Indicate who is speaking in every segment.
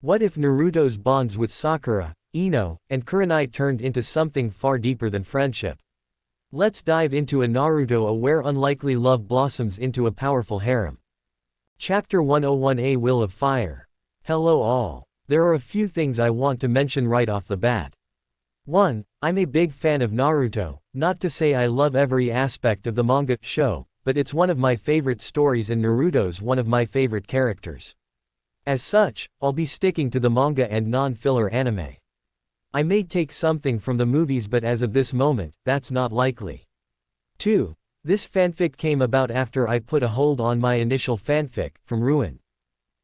Speaker 1: What if Naruto's bonds with Sakura, Ino, and Kurenai turned into something far deeper than friendship? Let's dive into a Naruto where unlikely love blossoms into a powerful harem. Chapter 101A Will of Fire. Hello all. There are a few things I want to mention right off the bat. 1. I'm a big fan of Naruto, not to say I love every aspect of the manga show, but it's one of my favorite stories and Naruto's one of my favorite characters. As such, I'll be sticking to the manga and non-filler anime. I may take something from the movies, but as of this moment, that's not likely. 2. This fanfic came about after I put a hold on my initial fanfic, From Ruin.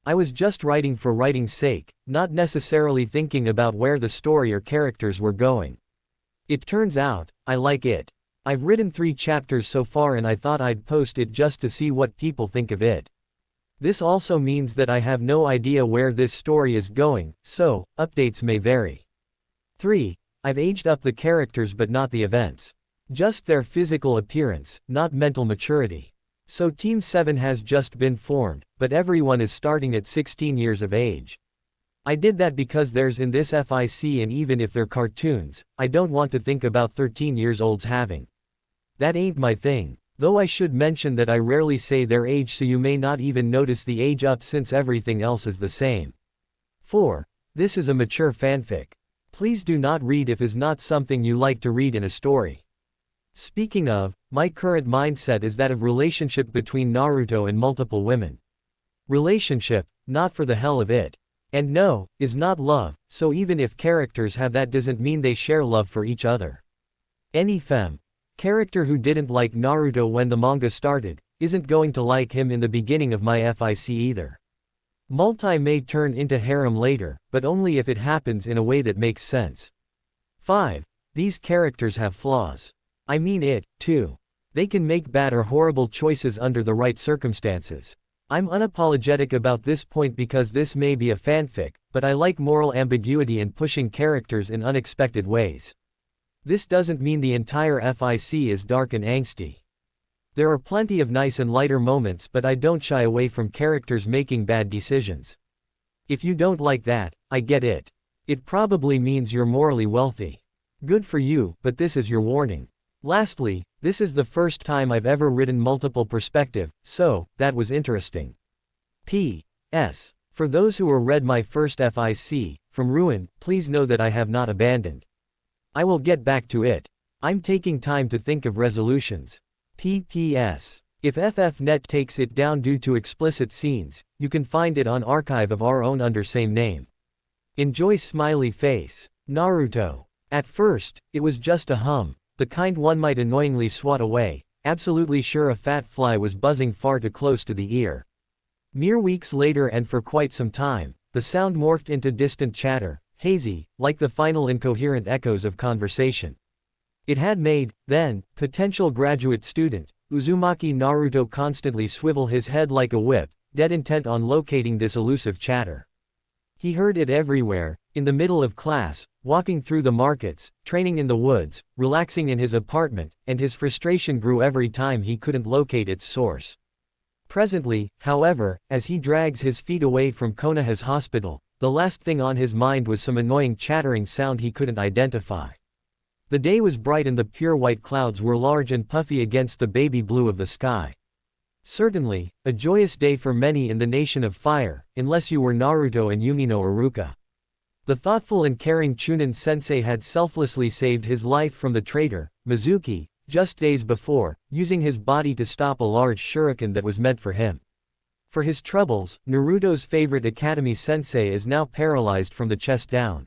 Speaker 1: I was just writing for writing's sake, not necessarily thinking about where the story or characters were going. It turns out, I like it. I've written 3 chapters so far and I thought I'd post it just to see what people think of it. This also means that I have no idea where this story is going, so, updates may vary. 3. I've aged up the characters but not the events. Just their physical appearance, not mental maturity. So Team 7 has just been formed, but everyone is starting at 16 years of age. I did that because there's in this FIC, and even if they're cartoons, I don't want to think about 13 years olds having. That ain't my thing, though I should mention that I rarely say their age, so you may not even notice the age up since everything else is the same. 4. This is a mature fanfic. Please do not read if is not something you like to read in a story. Speaking of, my current mindset is that of relationship between Naruto and multiple women. Relationship, not for the hell of it. And no, is not love, so even if characters have that doesn't mean they share love for each other. Any character who didn't like Naruto when the manga started, isn't going to like him in the beginning of my FIC either. Multi may turn into harem later, but only if it happens in a way that makes sense. 5. These characters have flaws. I mean it, too. They can make bad or horrible choices under the right circumstances. I'm unapologetic about this point because this may be a fanfic, but I like moral ambiguity and pushing characters in unexpected ways. This doesn't mean the entire FIC is dark and angsty. There are plenty of nice and lighter moments, but I don't shy away from characters making bad decisions. If you don't like that, I get it. It probably means you're morally wealthy. Good for you, but this is your warning. Lastly, this is the first time I've ever written multiple perspective, so, that was interesting. P.S. For those who read my first FIC, From Ruin, please know that I have not abandoned. I will get back to it. I'm taking time to think of resolutions. P.P.S. If FFnet takes it down due to explicit scenes, you can find it on archive of our own under same name. Enjoy smiley face. Naruto. At first, it was just a hum. The kind one might annoyingly swat away, absolutely sure a fat fly was buzzing far too close to the ear. Mere weeks later, and for quite some time, the sound morphed into distant chatter, hazy, like the final incoherent echoes of conversation. It had made, then, potential graduate student, Uzumaki Naruto constantly swivel his head like a whip, dead intent on locating this elusive chatter. He heard it everywhere, in the middle of class, walking through the markets, training in the woods, relaxing in his apartment, and his frustration grew every time he couldn't locate its source. Presently, however, as he drags his feet away from Konoha's hospital, the last thing on his mind was some annoying chattering sound he couldn't identify. The day was bright and the pure white clouds were large and puffy against the baby blue of the sky. Certainly, a joyous day for many in the Nation of Fire, unless you were Naruto and Yumi no Iruka. The thoughtful and caring Chunin sensei had selflessly saved his life from the traitor, Mizuki, just days before, using his body to stop a large shuriken that was meant for him. For his troubles, Naruto's favorite academy sensei is now paralyzed from the chest down.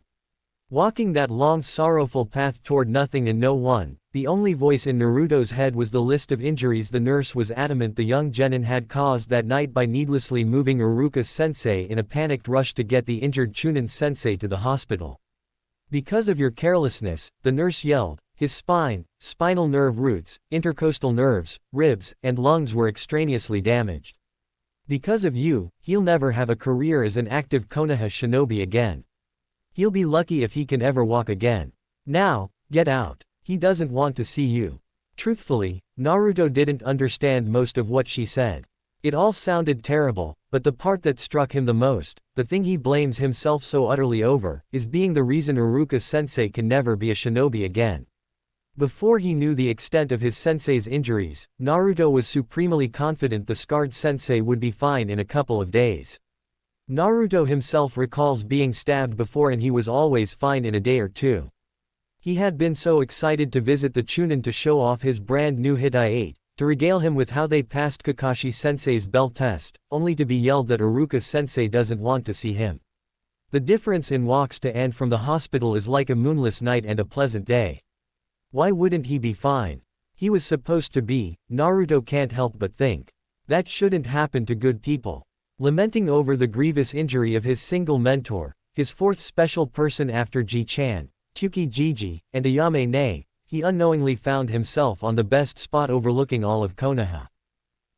Speaker 1: Walking that long sorrowful path toward nothing and no one, the only voice in Naruto's head was the list of injuries the nurse was adamant the young genin had caused that night by needlessly moving Iruka-sensei in a panicked rush to get the injured Chunin-sensei to the hospital. Because of your carelessness, the nurse yelled, his spine, spinal nerve roots, intercostal nerves, ribs, and lungs were extraneously damaged. Because of you, he'll never have a career as an active Konoha shinobi again. He'll be lucky if he can ever walk again. Now, get out. He doesn't want to see you. Truthfully, Naruto didn't understand most of what she said. It all sounded terrible, but the part that struck him the most, the thing he blames himself so utterly over, is being the reason Iruka-sensei can never be a shinobi again. Before he knew the extent of his sensei's injuries, Naruto was supremely confident the scarred sensei would be fine in a couple of days. Naruto himself recalls being stabbed before and he was always fine in a day or two. He had been so excited to visit the Chunin to show off his brand new Hitai 8, to regale him with how they passed Kakashi-sensei's bell test, only to be yelled that Iruka-sensei doesn't want to see him. The difference in walks to and from the hospital is like a moonless night and a pleasant day. Why wouldn't he be fine? He was supposed to be, Naruto can't help but think. That shouldn't happen to good people. Lamenting over the grievous injury of his single mentor, his fourth special person after Ji-chan, Tsukiji, and Ayame Ne, he unknowingly found himself on the best spot overlooking all of Konoha.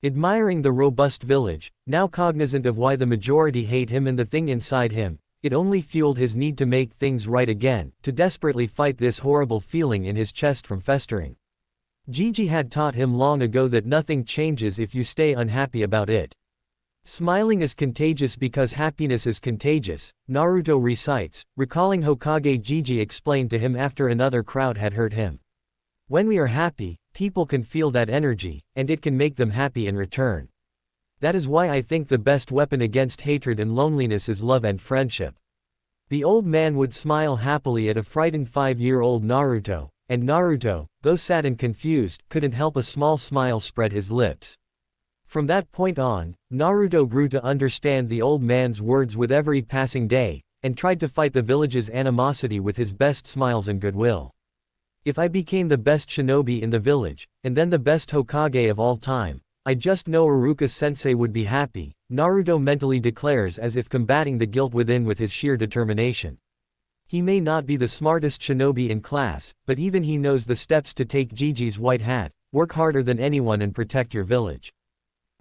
Speaker 1: Admiring the robust village, now cognizant of why the majority hate him and the thing inside him, it only fueled his need to make things right again, to desperately fight this horrible feeling in his chest from festering. Gigi had taught him long ago that nothing changes if you stay unhappy about it. Smiling is contagious because happiness is contagious, Naruto recites, recalling Hokage Gigi explained to him after another crowd had hurt him. When we are happy, people can feel that energy, and it can make them happy in return. That is why I think the best weapon against hatred and loneliness is love and friendship. The old man would smile happily at a frightened 5-year-old Naruto, and Naruto, though sad and confused, couldn't help a small smile spread his lips. From that point on, Naruto grew to understand the old man's words with every passing day, and tried to fight the village's animosity with his best smiles and goodwill. If I became the best shinobi in the village, and then the best Hokage of all time, I just know Iruka-sensei would be happy, Naruto mentally declares as if combating the guilt within with his sheer determination. He may not be the smartest shinobi in class, but even he knows the steps to take Gigi's white hat, work harder than anyone and protect your village.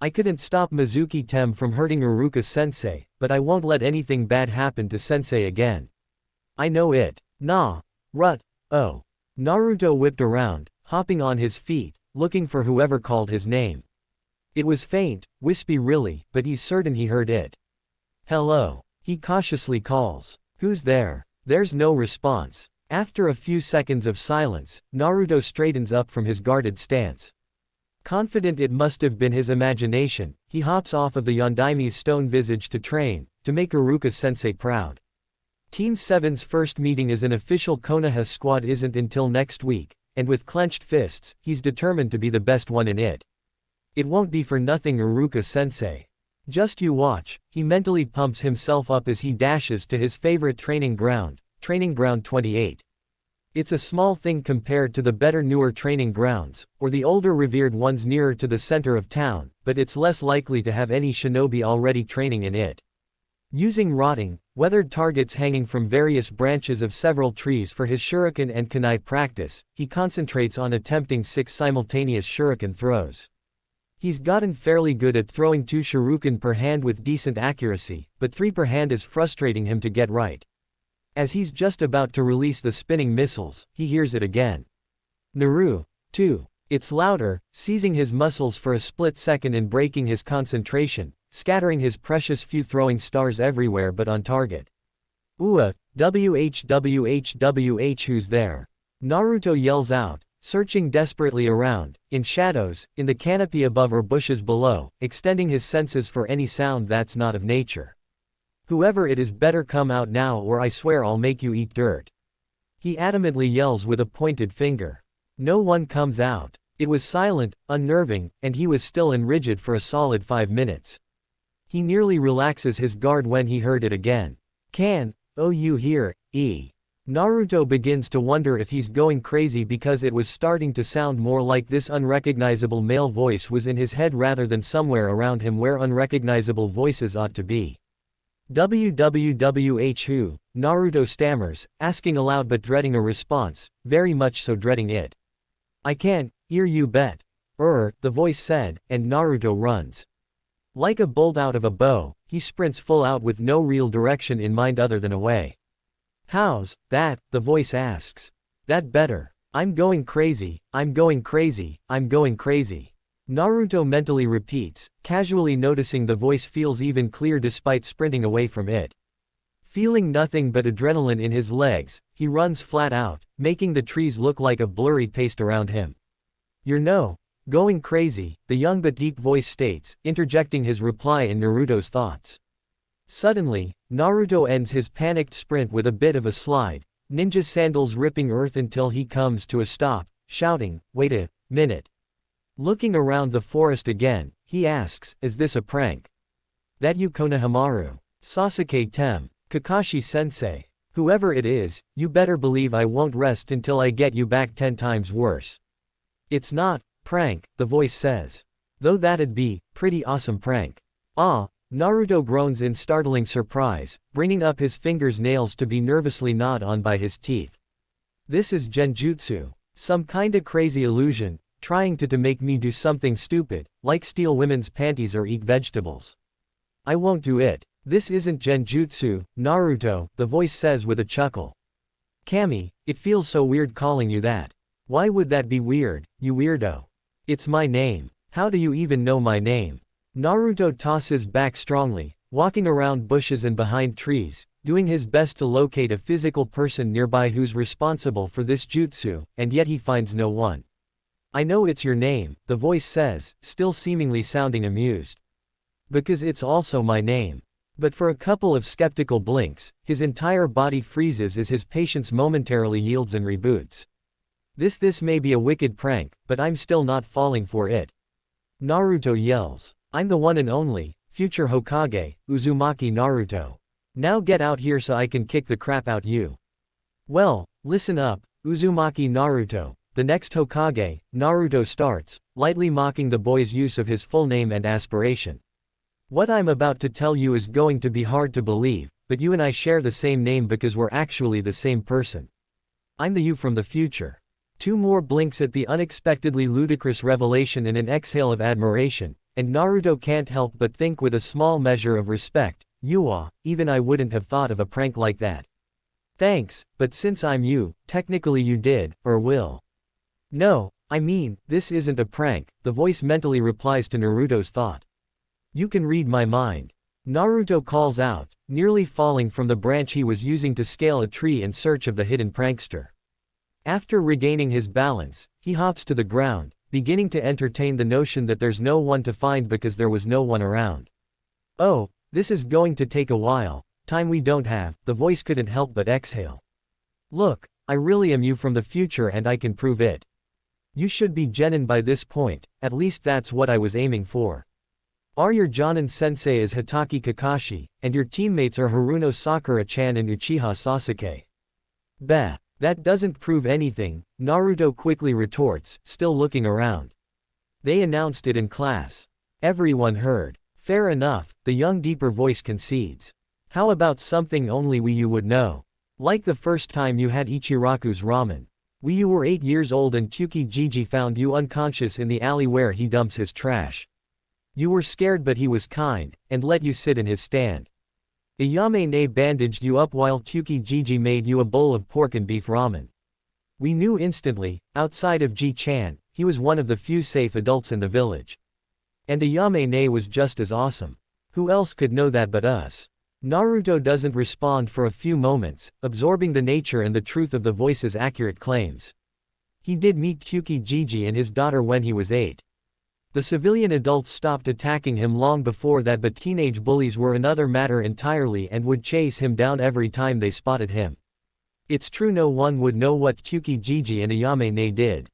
Speaker 1: I couldn't stop Mizuki Tem from hurting Iruka-sensei, but I won't let anything bad happen to sensei again. I know it. Nah. Rut. Oh. Naruto whipped around, hopping on his feet, looking for whoever called his name. It was faint, wispy really, but he's certain he heard it. Hello. He cautiously calls. Who's there? There's no response. After a few seconds of silence, Naruto straightens up from his guarded stance. Confident it must have been his imagination, he hops off of the Yondaime's stone visage to train, to make Iruka-sensei proud. Team 7's first meeting as an official Konoha squad isn't until next week, and with clenched fists, he's determined to be the best one in it. It won't be for nothing Iruka-sensei. Just you watch, he mentally pumps himself up as he dashes to his favorite training ground, Training Ground 28. It's a small thing compared to the better newer training grounds, or the older revered ones nearer to the center of town, but it's less likely to have any shinobi already training in it. Using rotting, weathered targets hanging from various branches of several trees for his shuriken and kunai practice, he concentrates on attempting 6 simultaneous shuriken throws. He's gotten fairly good at throwing 2 shuriken per hand with decent accuracy, but 3 per hand is frustrating him to get right. As he's just about to release the spinning missiles, he hears it again. Naru, 2. It's louder, seizing his muscles for a split second and breaking his concentration, scattering his precious few throwing stars everywhere but on target. Ua, WHWHWH who's there? Naruto yells out, searching desperately around, in shadows, in the canopy above or bushes below, extending his senses for any sound that's not of nature. Whoever it is better come out now or I swear I'll make you eat dirt. He adamantly yells with a pointed finger. No one comes out. It was silent, unnerving, and he was still and rigid for a solid 5 minutes. He nearly relaxes his guard when he heard it again. Oh you hear, Naruto begins to wonder if he's going crazy because it was starting to sound more like this unrecognizable male voice was in his head rather than somewhere around him where unrecognizable voices ought to be. WWWH who? Naruto stammers, asking aloud but dreading a response, very much so dreading it. I can't, you bet. The voice said, and Naruto runs. Like a bolt out of a bow, he sprints full out with no real direction in mind other than away. How's that? The voice asks. That better. I'm going crazy, I'm going crazy, I'm going crazy. Naruto mentally repeats, casually noticing the voice feels even clear despite sprinting away from it. Feeling nothing but adrenaline in his legs, he runs flat out, making the trees look like a blurry paste around him. "You're no. Going crazy," the young but deep voice states, interjecting his reply in Naruto's thoughts. Suddenly, Naruto ends his panicked sprint with a bit of a slide, ninja sandals ripping earth until he comes to a stop, shouting, "Wait a minute." Looking around the forest again, he asks, "Is this a prank? That you Konohamaru? Sasuke Tem? Kakashi-sensei? Whoever it is, you better believe I won't rest until I get you back 10 times worse." "It's not prank," the voice says. "Though that'd be pretty awesome prank." "Ah," Naruto groans in startling surprise, bringing up his fingers' nails to be nervously gnawed on by his teeth. "This is genjutsu. Some kinda crazy illusion, trying to make me do something stupid, like steal women's panties or eat vegetables. I won't do it. This isn't genjutsu, Naruto," the voice says with a chuckle. "Kami, it feels so weird calling you that." "Why would that be weird, you weirdo? It's my name. How do you even know my name?" Naruto tosses back strongly, walking around bushes and behind trees, doing his best to locate a physical person nearby who's responsible for this jutsu, and yet he finds no one. "I know it's your name," the voice says, still seemingly sounding amused. "Because it's also my name." But for a couple of skeptical blinks, his entire body freezes as his patience momentarily yields and reboots. This may be a wicked prank, but I'm still not falling for it." Naruto yells. "I'm the one and only, future Hokage, Uzumaki Naruto. Now get out here so I can kick the crap out you." "Well, listen up, Uzumaki Naruto, the next Hokage," Naruto starts, lightly mocking the boy's use of his full name and aspiration. "What I'm about to tell you is going to be hard to believe, but you and I share the same name because we're actually the same person. I'm the you from the future." 2 more blinks at the unexpectedly ludicrous revelation and an exhale of admiration, and Naruto can't help but think with a small measure of respect, even I wouldn't have thought of a prank like that." "Thanks, but since I'm you, technically you did, or will." "No, I mean, this isn't a prank," the voice mentally replies to Naruto's thought. "You can read my mind." Naruto calls out, nearly falling from the branch he was using to scale a tree in search of the hidden prankster. After regaining his balance, he hops to the ground, beginning to entertain the notion that there's no one to find because there was no one around. "Oh, this is going to take a while, time we don't have," the voice couldn't help but exhale. "Look, I really am you from the future and I can prove it. You should be genin by this point, at least that's what I was aiming for. Your Jonin-sensei is Hitaki Kakashi, and your teammates are Haruno Sakura-chan and Uchiha Sasuke." "Bah, that doesn't prove anything," Naruto quickly retorts, still looking around. "They announced it in class. Everyone heard." "Fair enough," the young deeper voice concedes. "How about something only you would know? Like the first time you had Ichiraku's ramen. You were 8 years old and Tsukijiji found you unconscious in the alley where he dumps his trash. You were scared but he was kind, and let you sit in his stand. Iyame-ne bandaged you up while Tsukijiji made you a bowl of pork and beef ramen. We knew instantly, outside of Ji-chan, he was one of the few safe adults in the village. And Iyame-ne was just as awesome. Who else could know that but us?" Naruto doesn't respond for a few moments, absorbing the nature and the truth of the voice's accurate claims. He did meet Tsukijiji and his daughter when he was 8. The civilian adults stopped attacking him long before that, but teenage bullies were another matter entirely and would chase him down every time they spotted him. It's true no one would know what Tsukijiji and Iyame-ne did.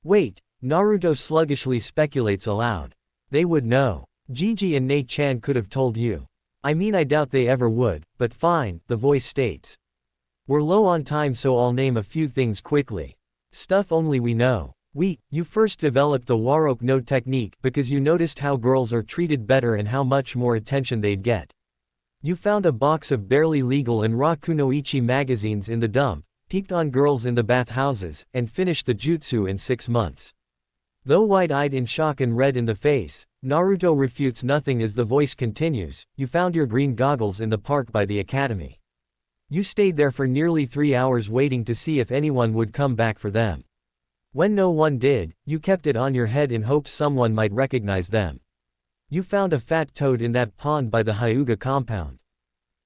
Speaker 1: Wait, Naruto sluggishly speculates aloud. They would know. Jiji and Ne-chan could have told you. I mean, I doubt they ever would, but fine, the voice states. We're low on time, so I'll name a few things quickly. Stuff only we know. You first developed the Warok no technique because you noticed how girls are treated better and how much more attention they'd get. You found a box of barely legal and raw kunoichi magazines in the dump, peeked on girls in the bathhouses, and finished the jutsu in 6 months. Though wide-eyed in shock and red in the face, Naruto refutes nothing as the voice continues. You found your green goggles in the park by the academy. You stayed there for nearly 3 hours waiting to see if anyone would come back for them. When no one did, you kept it on your head in hopes someone might recognize them. You found a fat toad in that pond by the Hyuga compound.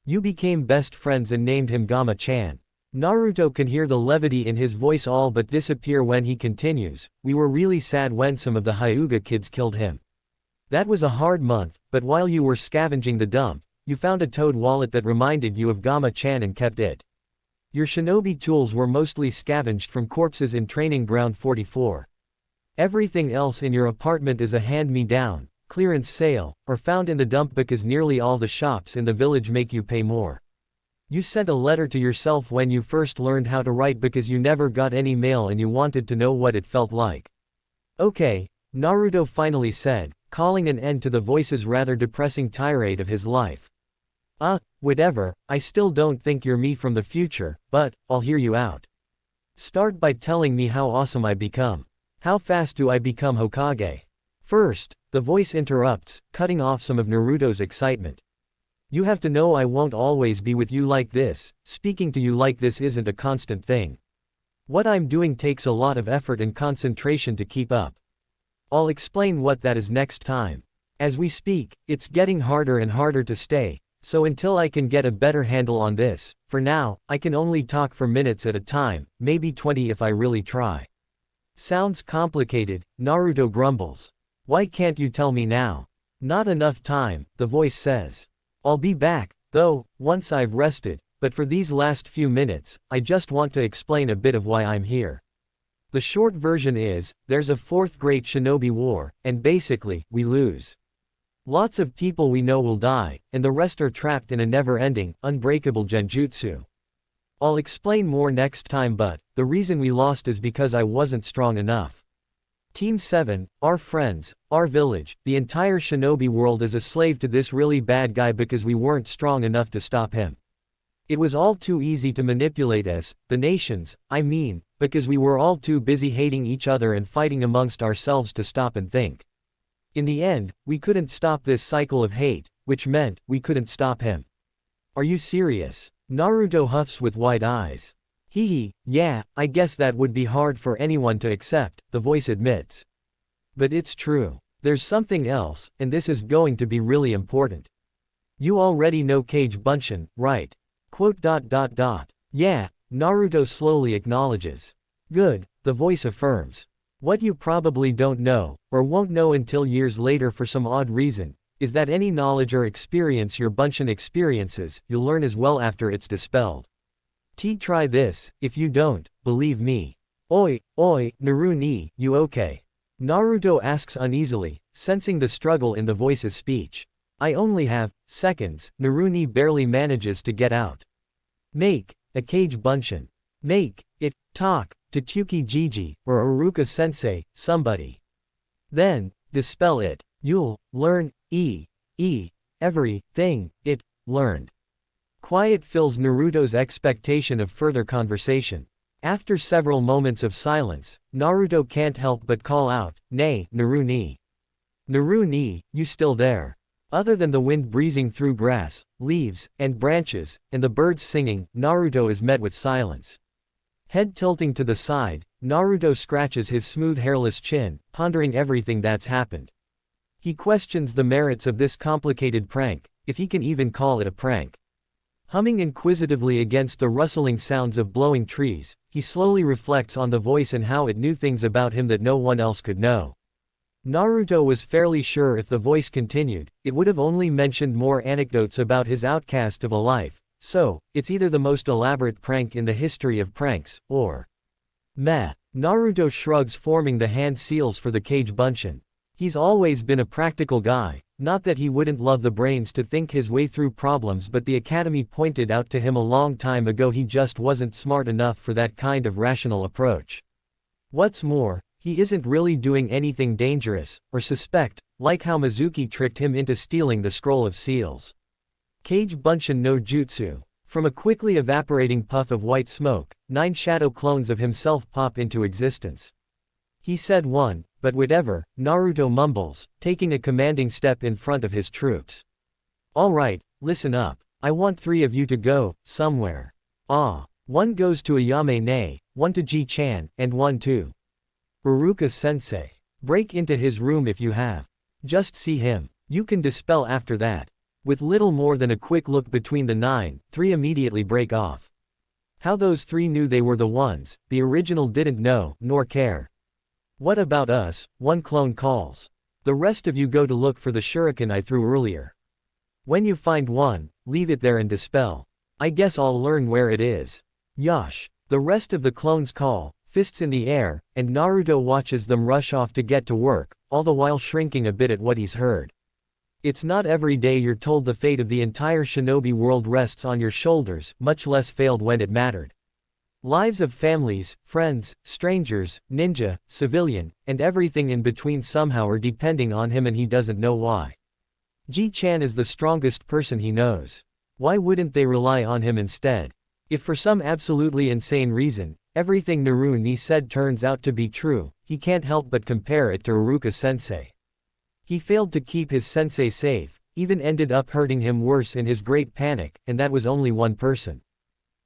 Speaker 1: You became best friends and named him Gama-chan. Naruto can hear the levity in his voice all but disappear when he continues, we were really sad when some of the Hyuga kids killed him. That was a hard month, but while you were scavenging the dump, you found a toad wallet that reminded you of Gama-chan and kept it. Your shinobi tools were mostly scavenged from corpses in Training Ground 44. Everything else in your apartment is a hand-me-down, clearance sale, or found in the dump because nearly all the shops in the village make you pay more. You sent a letter to yourself when you first learned how to write because you never got any mail and you wanted to know what it felt like. Okay, Naruto finally said, calling an end to the voice's rather depressing tirade of his life. Whatever, I still don't think you're me from the future, but I'll hear you out. Start by telling me how awesome I become. How fast do I become Hokage? First, the voice interrupts, cutting off some of Naruto's excitement. You have to know I won't always be with you like this, speaking to you like this isn't a constant thing. What I'm doing takes a lot of effort and concentration to keep up. I'll explain what that is next time. As we speak, it's getting harder and harder to stay, so until I can get a better handle on this, for now, I can only talk for minutes at a time, maybe 20 if I really try. Sounds complicated, Naruto grumbles. Why can't you tell me now? Not enough time, the voice says. I'll be back, though, once I've rested, but for these last few minutes, I just want to explain a bit of why I'm here. The short version is, there's a fourth great shinobi war, and basically, we lose. Lots of people we know will die, and the rest are trapped in a never-ending, unbreakable genjutsu. I'll explain more next time, but the reason we lost is because I wasn't strong enough. Team 7, our friends, our village, the entire shinobi world is a slave to this really bad guy because we weren't strong enough to stop him. It was all too easy to manipulate us, the nations, I mean, because we were all too busy hating each other and fighting amongst ourselves to stop and think. In the end, we couldn't stop this cycle of hate, which meant we couldn't stop him. Are you serious? Naruto huffs with wide eyes. Yeah, I guess that would be hard for anyone to accept, the voice admits. But it's true. There's something else, and this is going to be really important. You already know Kage Bunshin, right? Yeah, Naruto slowly acknowledges. Good, the voice affirms. What you probably don't know, or won't know until years later for some odd reason, is that any knowledge or experience your Bunshin experiences, you'll learn as well after it's dispelled. Try this, if you don't, believe me. Oi, Naru ni, you okay? Naruto asks uneasily, sensing the struggle in the voice's speech. I only have seconds, Naruni barely manages to get out. Make a Kage Bunshin. Make it talk to Kyuki Jiji or Aruka Sensei, somebody. Then dispel it. You'll learn everything it learned. Quiet fills Naruto's expectation of further conversation. After several moments of silence, Naruto can't help but call out, "Nay, Naru-ni. Naru-ni, you still there?" Other than the wind breezing through grass, leaves, and branches, and the birds singing, Naruto is met with silence. Head tilting to the side, Naruto scratches his smooth hairless chin, pondering everything that's happened. He questions the merits of this complicated prank, if he can even call it a prank. Humming inquisitively against the rustling sounds of blowing trees, he slowly reflects on the voice and how it knew things about him that no one else could know. Naruto was fairly sure if the voice continued, it would have only mentioned more anecdotes about his outcast of a life, so, it's either the most elaborate prank in the history of pranks, or meh. Naruto shrugs, forming the hand seals for the Kage Bunshin. He's always been a practical guy, not that he wouldn't love the brains to think his way through problems, but the academy pointed out to him a long time ago he just wasn't smart enough for that kind of rational approach. What's more, he isn't really doing anything dangerous, or suspect, like how Mizuki tricked him into stealing the scroll of seals. Kage Bunshin no Jutsu. From a quickly evaporating puff of white smoke, 9 shadow clones of himself pop into existence. He said one, but whatever, Naruto mumbles, taking a commanding step in front of his troops. Alright, listen up. I want 3 of you to go, somewhere. One goes to Ayame Ne, 1 to Ji-chan, and 1 to Uruka-sensei. Break into his room if you have. Just see him. You can dispel after that. With little more than a quick look between the 9, 3 immediately break off. How those 3 knew they were the ones, the original didn't know, nor care. What about us? One clone calls. The rest of you go to look for the shuriken I threw earlier. When you find one, leave it there and dispel. I guess I'll learn where it is. Yosh. The rest of the clones call, fists in the air, and Naruto watches them rush off to get to work, all the while shrinking a bit at what he's heard. It's not every day you're told the fate of the entire shinobi world rests on your shoulders, much less failed when it mattered. Lives of families, friends, strangers, ninja, civilian, and everything in between somehow are depending on him and he doesn't know why. Ji-chan is the strongest person he knows. Why wouldn't they rely on him instead? If for some absolutely insane reason, everything Naruto said turns out to be true, he can't help but compare it to Uruka-sensei. He failed to keep his sensei safe, even ended up hurting him worse in his great panic, and that was only one person.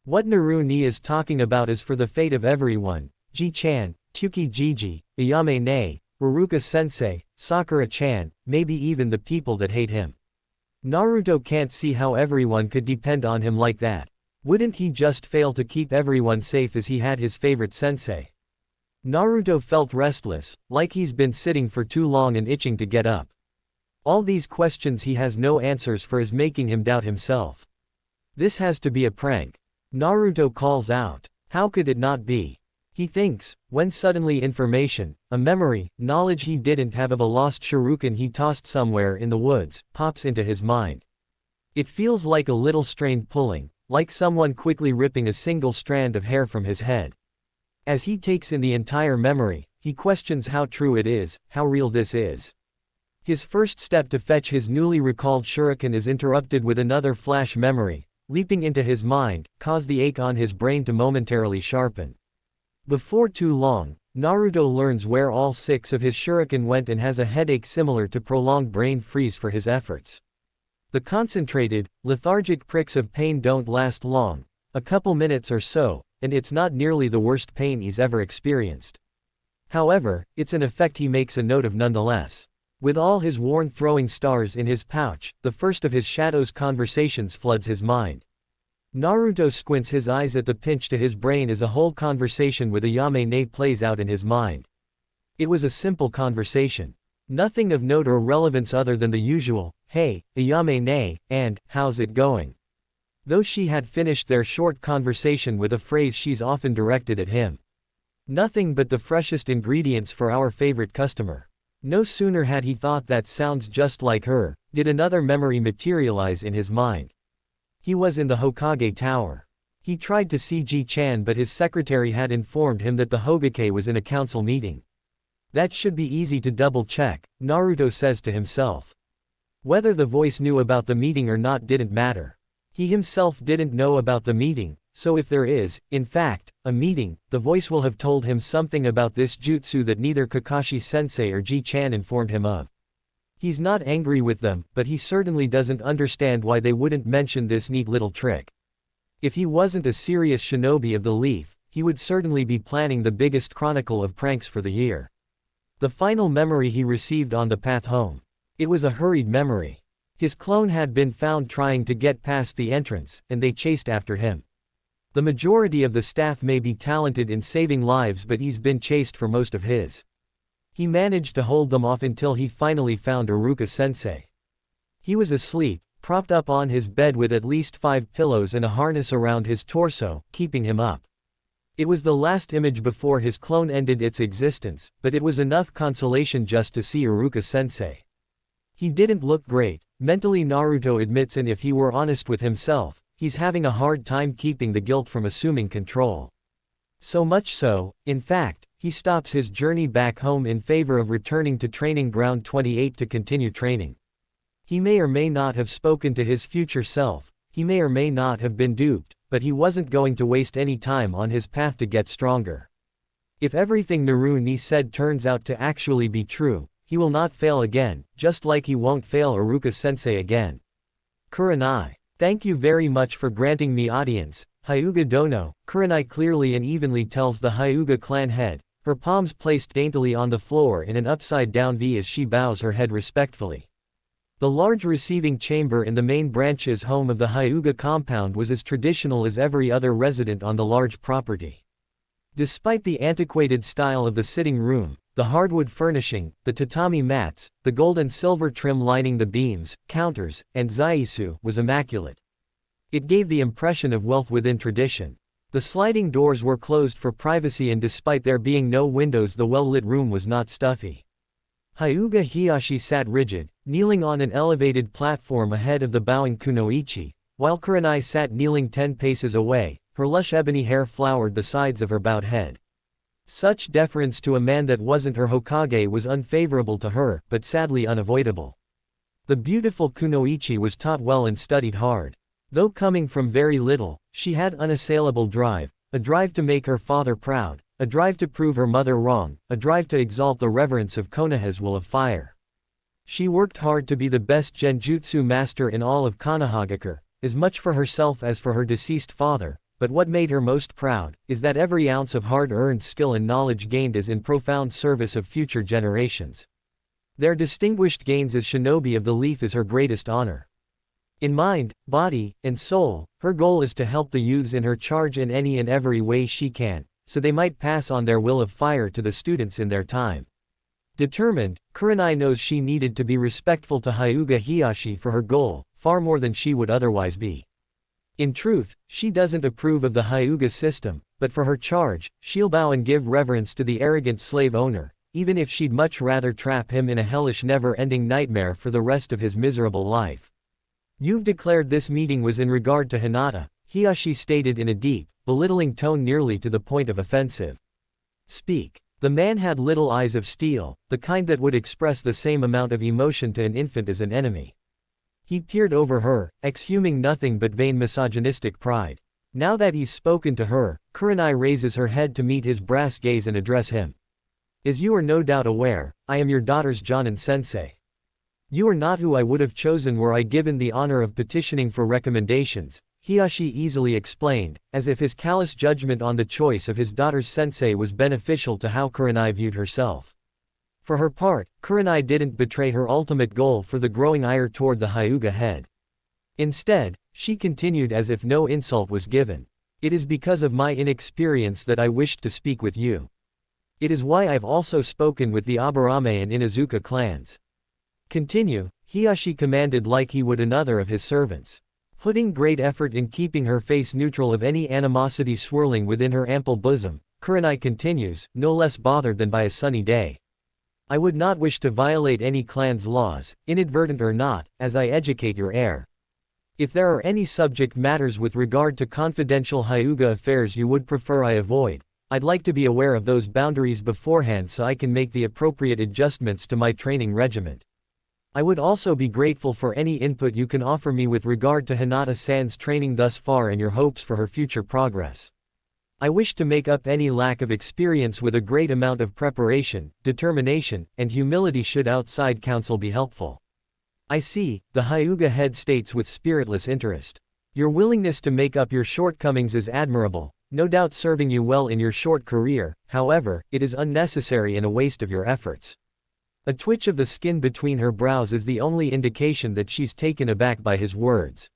Speaker 1: What Naruto is talking about is for the fate of everyone: Ji-chan, Tsukiji, Ayame-ne, Uruka-sensei, Sakura-chan, maybe even the people that hate him. Naruto can't see how everyone could depend on him like that. Wouldn't he just fail to keep everyone safe as he had his favorite sensei? Naruto felt restless, like he's been sitting for too long and itching to get up. All these questions he has no answers for is making him doubt himself. This has to be a prank. Naruto calls out. How could it not be? He thinks, when suddenly information, a memory, knowledge he didn't have of a lost shuriken he tossed somewhere in the woods, pops into his mind. It feels like a little strained pulling, like someone quickly ripping a single strand of hair from his head. As he takes in the entire memory, he questions how true it is, how real this is. His first step to fetch his newly recalled shuriken is interrupted with another flash memory, leaping into his mind, cause the ache on his brain to momentarily sharpen. Before too long, Naruto learns where all 6 of his shuriken went and has a headache similar to prolonged brain freeze for his efforts. The concentrated, lethargic pricks of pain don't last long, a couple minutes or so, and it's not nearly the worst pain he's ever experienced. However, it's an effect he makes a note of nonetheless. With all his worn throwing stars in his pouch, the first of his shadow's conversations floods his mind. Naruto squints his eyes at the pinch to his brain as a whole conversation with Ayame-ne plays out in his mind. It was a simple conversation. Nothing of note or relevance other than the usual, "Hey, Ayame-ne," and "How's it going?" Though she had finished their short conversation with a phrase she's often directed at him. Nothing but the freshest ingredients for our favorite customer. No sooner had he thought that sounds just like her, did another memory materialize in his mind. He was in the Hokage Tower. He tried to see Ji-chan but his secretary had informed him that the Hokage was in a council meeting. That should be easy to double-check, Naruto says to himself. Whether the voice knew about the meeting or not didn't matter. He himself didn't know about the meeting, so if there is, in fact, a meeting, the voice will have told him something about this jutsu that neither Kakashi-sensei or Ji-chan informed him of. He's not angry with them, but he certainly doesn't understand why they wouldn't mention this neat little trick. If he wasn't a serious shinobi of the leaf, he would certainly be planning the biggest chronicle of pranks for the year. The final memory he received on the path home. It was a hurried memory. His clone had been found trying to get past the entrance, and they chased after him. The majority of the staff may be talented in saving lives, but he's been chased for most of his. He managed to hold them off until he finally found Uruka-sensei. He was asleep, propped up on his bed with at least 5 pillows and a harness around his torso, keeping him up. It was the last image before his clone ended its existence, but it was enough consolation just to see Uruka-sensei. He didn't look great, mentally Naruto admits, and if he were honest with himself, he's having a hard time keeping the guilt from assuming control. So much so, in fact, he stops his journey back home in favor of returning to Training Ground 28 to continue training. He may or may not have spoken to his future self, he may or may not have been duped, but he wasn't going to waste any time on his path to get stronger. If everything Naruto said turns out to actually be true, he will not fail again, just like he won't fail Uruka-sensei again. Kurenai. Thank you very much for granting me audience, Hyuga Dono. Kurenai clearly and evenly tells the Hyuga clan head, her palms placed daintily on the floor in an upside-down V as she bows her head respectfully. The large receiving chamber in the main branch's home of the Hyuga compound was as traditional as every other resident on the large property. Despite the antiquated style of the sitting room, the hardwood furnishing, the tatami mats, the gold and silver trim lining the beams, counters, and zaisu was immaculate. It gave the impression of wealth within tradition. The sliding doors were closed for privacy, and despite there being no windows, the well-lit room was not stuffy. Hyuga Hiyashi sat rigid, kneeling on an elevated platform ahead of the bowing kunoichi, while Kurenai sat kneeling 10 paces away. Her lush ebony hair flowered the sides of her bowed head. Such deference to a man that wasn't her Hokage was unfavorable to her, but sadly unavoidable. The beautiful kunoichi was taught well and studied hard. Though coming from very little, she had unassailable drive, a drive to make her father proud, a drive to prove her mother wrong, a drive to exalt the reverence of Konoha's will of fire. She worked hard to be the best genjutsu master in all of Konohagakure, as much for herself as for her deceased father. But what made her most proud is that every ounce of hard-earned skill and knowledge gained is in profound service of future generations. Their distinguished gains as shinobi of the leaf is her greatest honor. In mind, body, and soul, her goal is to help the youths in her charge in any and every way she can, so they might pass on their will of fire to the students in their time. Determined, Kurenai knows she needed to be respectful to Hyuga Hiyashi for her goal, far more than she would otherwise be. In truth, she doesn't approve of the Hyuga system, but for her charge, she'll bow and give reverence to the arrogant slave owner, even if she'd much rather trap him in a hellish never-ending nightmare for the rest of his miserable life. You've declared this meeting was in regard to Hinata, Hiyashi stated in a deep, belittling tone nearly to the point of offensive. Speak. The man had little eyes of steel, the kind that would express the same amount of emotion to an infant as an enemy. He peered over her, exhuming nothing but vain misogynistic pride. Now that he's spoken to her, Kurenai raises her head to meet his brass gaze and address him. As you are no doubt aware, I am your daughter's Jonin sensei. You are not who I would have chosen were I given the honor of petitioning for recommendations, Hiyashi easily explained, as if his callous judgment on the choice of his daughter's sensei was beneficial to how Kurenai viewed herself. For her part, Kurenai didn't betray her ultimate goal for the growing ire toward the Hyuga head. Instead, she continued as if no insult was given. It is because of my inexperience that I wished to speak with you. It is why I've also spoken with the Aburame and Inazuka clans. Continue, Hiyashi commanded like he would another of his servants. Putting great effort in keeping her face neutral of any animosity swirling within her ample bosom, Kurenai continues, no less bothered than by a sunny day. I would not wish to violate any clan's laws, inadvertent or not, as I educate your heir. If there are any subject matters with regard to confidential Hyuga affairs you would prefer I avoid, I'd like to be aware of those boundaries beforehand so I can make the appropriate adjustments to my training regiment. I would also be grateful for any input you can offer me with regard to Hinata-san's training thus far and your hopes for her future progress. I wish to make up any lack of experience with a great amount of preparation, determination, and humility should outside counsel be helpful. I see, the Hyuga head states with spiritless interest. Your willingness to make up your shortcomings is admirable, no doubt serving you well in your short career, however, it is unnecessary and a waste of your efforts. A twitch of the skin between her brows is the only indication that she's taken aback by his words.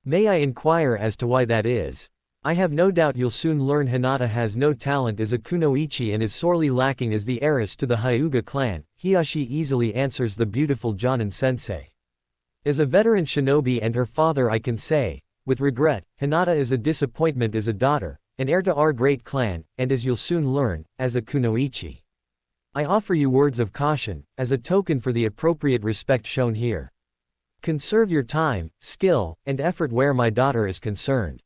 Speaker 1: May I inquire as to why that is? I have no doubt you'll soon learn Hinata has no talent as a kunoichi and is sorely lacking as the heiress to the Hyuga clan, Hiyashi easily answers the beautiful Jonin sensei. As a veteran shinobi and her father I can say, with regret, Hinata is a disappointment as a daughter, an heir to our great clan, and as you'll soon learn, as a kunoichi. I offer you words of caution, as a token for the appropriate respect shown here. Conserve your time, skill, and effort where my daughter is concerned.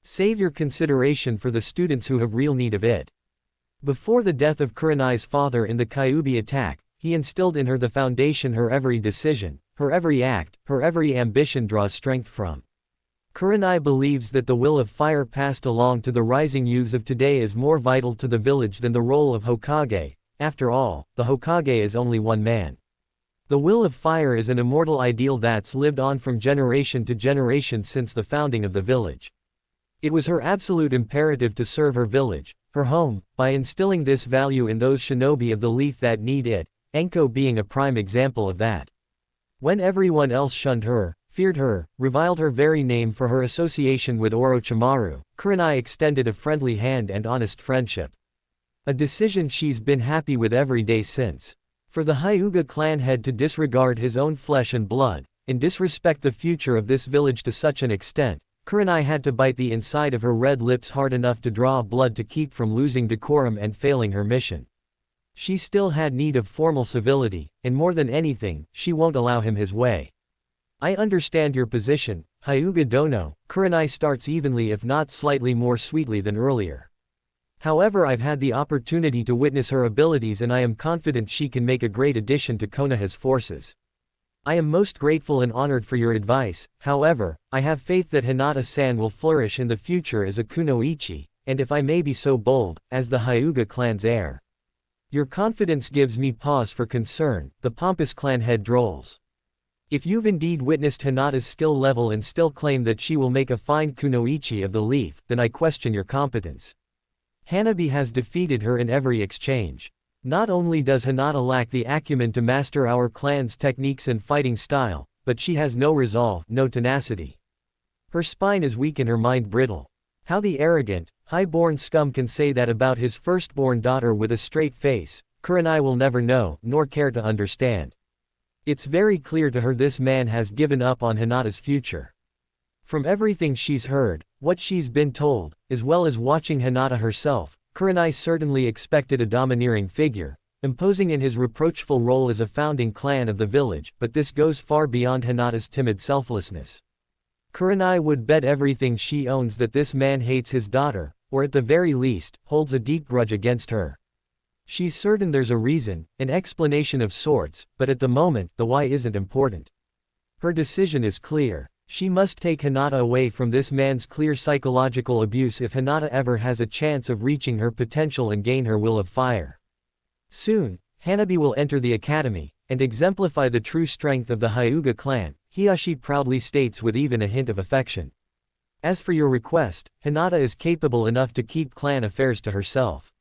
Speaker 1: Save your consideration for the students who have real need of it. Before the death of Kurenai's father in the Kyuubi attack, he instilled in her the foundation her every decision, her every act, her every ambition draws strength from. Kurenai believes that the will of fire passed along to the rising youths of today is more vital to the village than the role of Hokage. After all, the Hokage is only one man. The will of fire is an immortal ideal that's lived on from generation to generation since the founding of the village. It was her absolute imperative to serve her village, her home, by instilling this value in those shinobi of the leaf that need it, Enko being a prime example of that. When everyone else shunned her, feared her, reviled her very name for her association with Orochimaru, Kurenai extended a friendly hand and honest friendship. A decision she's been happy with every day since. For the Hyuga clan head to disregard his own flesh and blood, and disrespect the future of this village to such an extent, Kurenai had to bite the inside of her red lips hard enough to draw blood to keep from losing decorum and failing her mission. She still had need of formal civility, and more than anything, she won't allow him his way. I understand your position, Hyuga Dono, Kurenai starts evenly if not slightly more sweetly than earlier. However, I've had the opportunity to witness her abilities and I am confident she can make a great addition to Konoha's forces. I am most grateful and honored for your advice, however, I have faith that Hinata-san will flourish in the future as a kunoichi, and if I may be so bold, as the Hyuga clan's heir. Your confidence gives me pause for concern, the pompous clan head drolls. If you've indeed witnessed Hinata's skill level and still claim that she will make a fine kunoichi of the leaf, then I question your competence. Hanabi has defeated her in every exchange. Not only does Hinata lack the acumen to master our clan's techniques and fighting style, but she has no resolve, no tenacity. Her spine is weak and her mind brittle. How the arrogant, high-born scum can say that about his firstborn daughter with a straight face, Kurenai will never know, nor care to understand. It's very clear to her this man has given up on Hinata's future. From everything she's heard, what she's been told, as well as watching Hinata herself, Kurenai certainly expected a domineering figure, imposing in his reproachful role as a founding clan of the village, but this goes far beyond Hinata's timid selflessness. Kurenai would bet everything she owns that this man hates his daughter, or at the very least, holds a deep grudge against her. She's certain there's a reason, an explanation of sorts, but at the moment, the why isn't important. Her decision is clear. She must take Hinata away from this man's clear psychological abuse if Hinata ever has a chance of reaching her potential and gain her will of fire. Soon, Hanabi will enter the academy, and exemplify the true strength of the Hyuga clan, Hiyashi proudly states with even a hint of affection. As for your request, Hinata is capable enough to keep clan affairs to herself.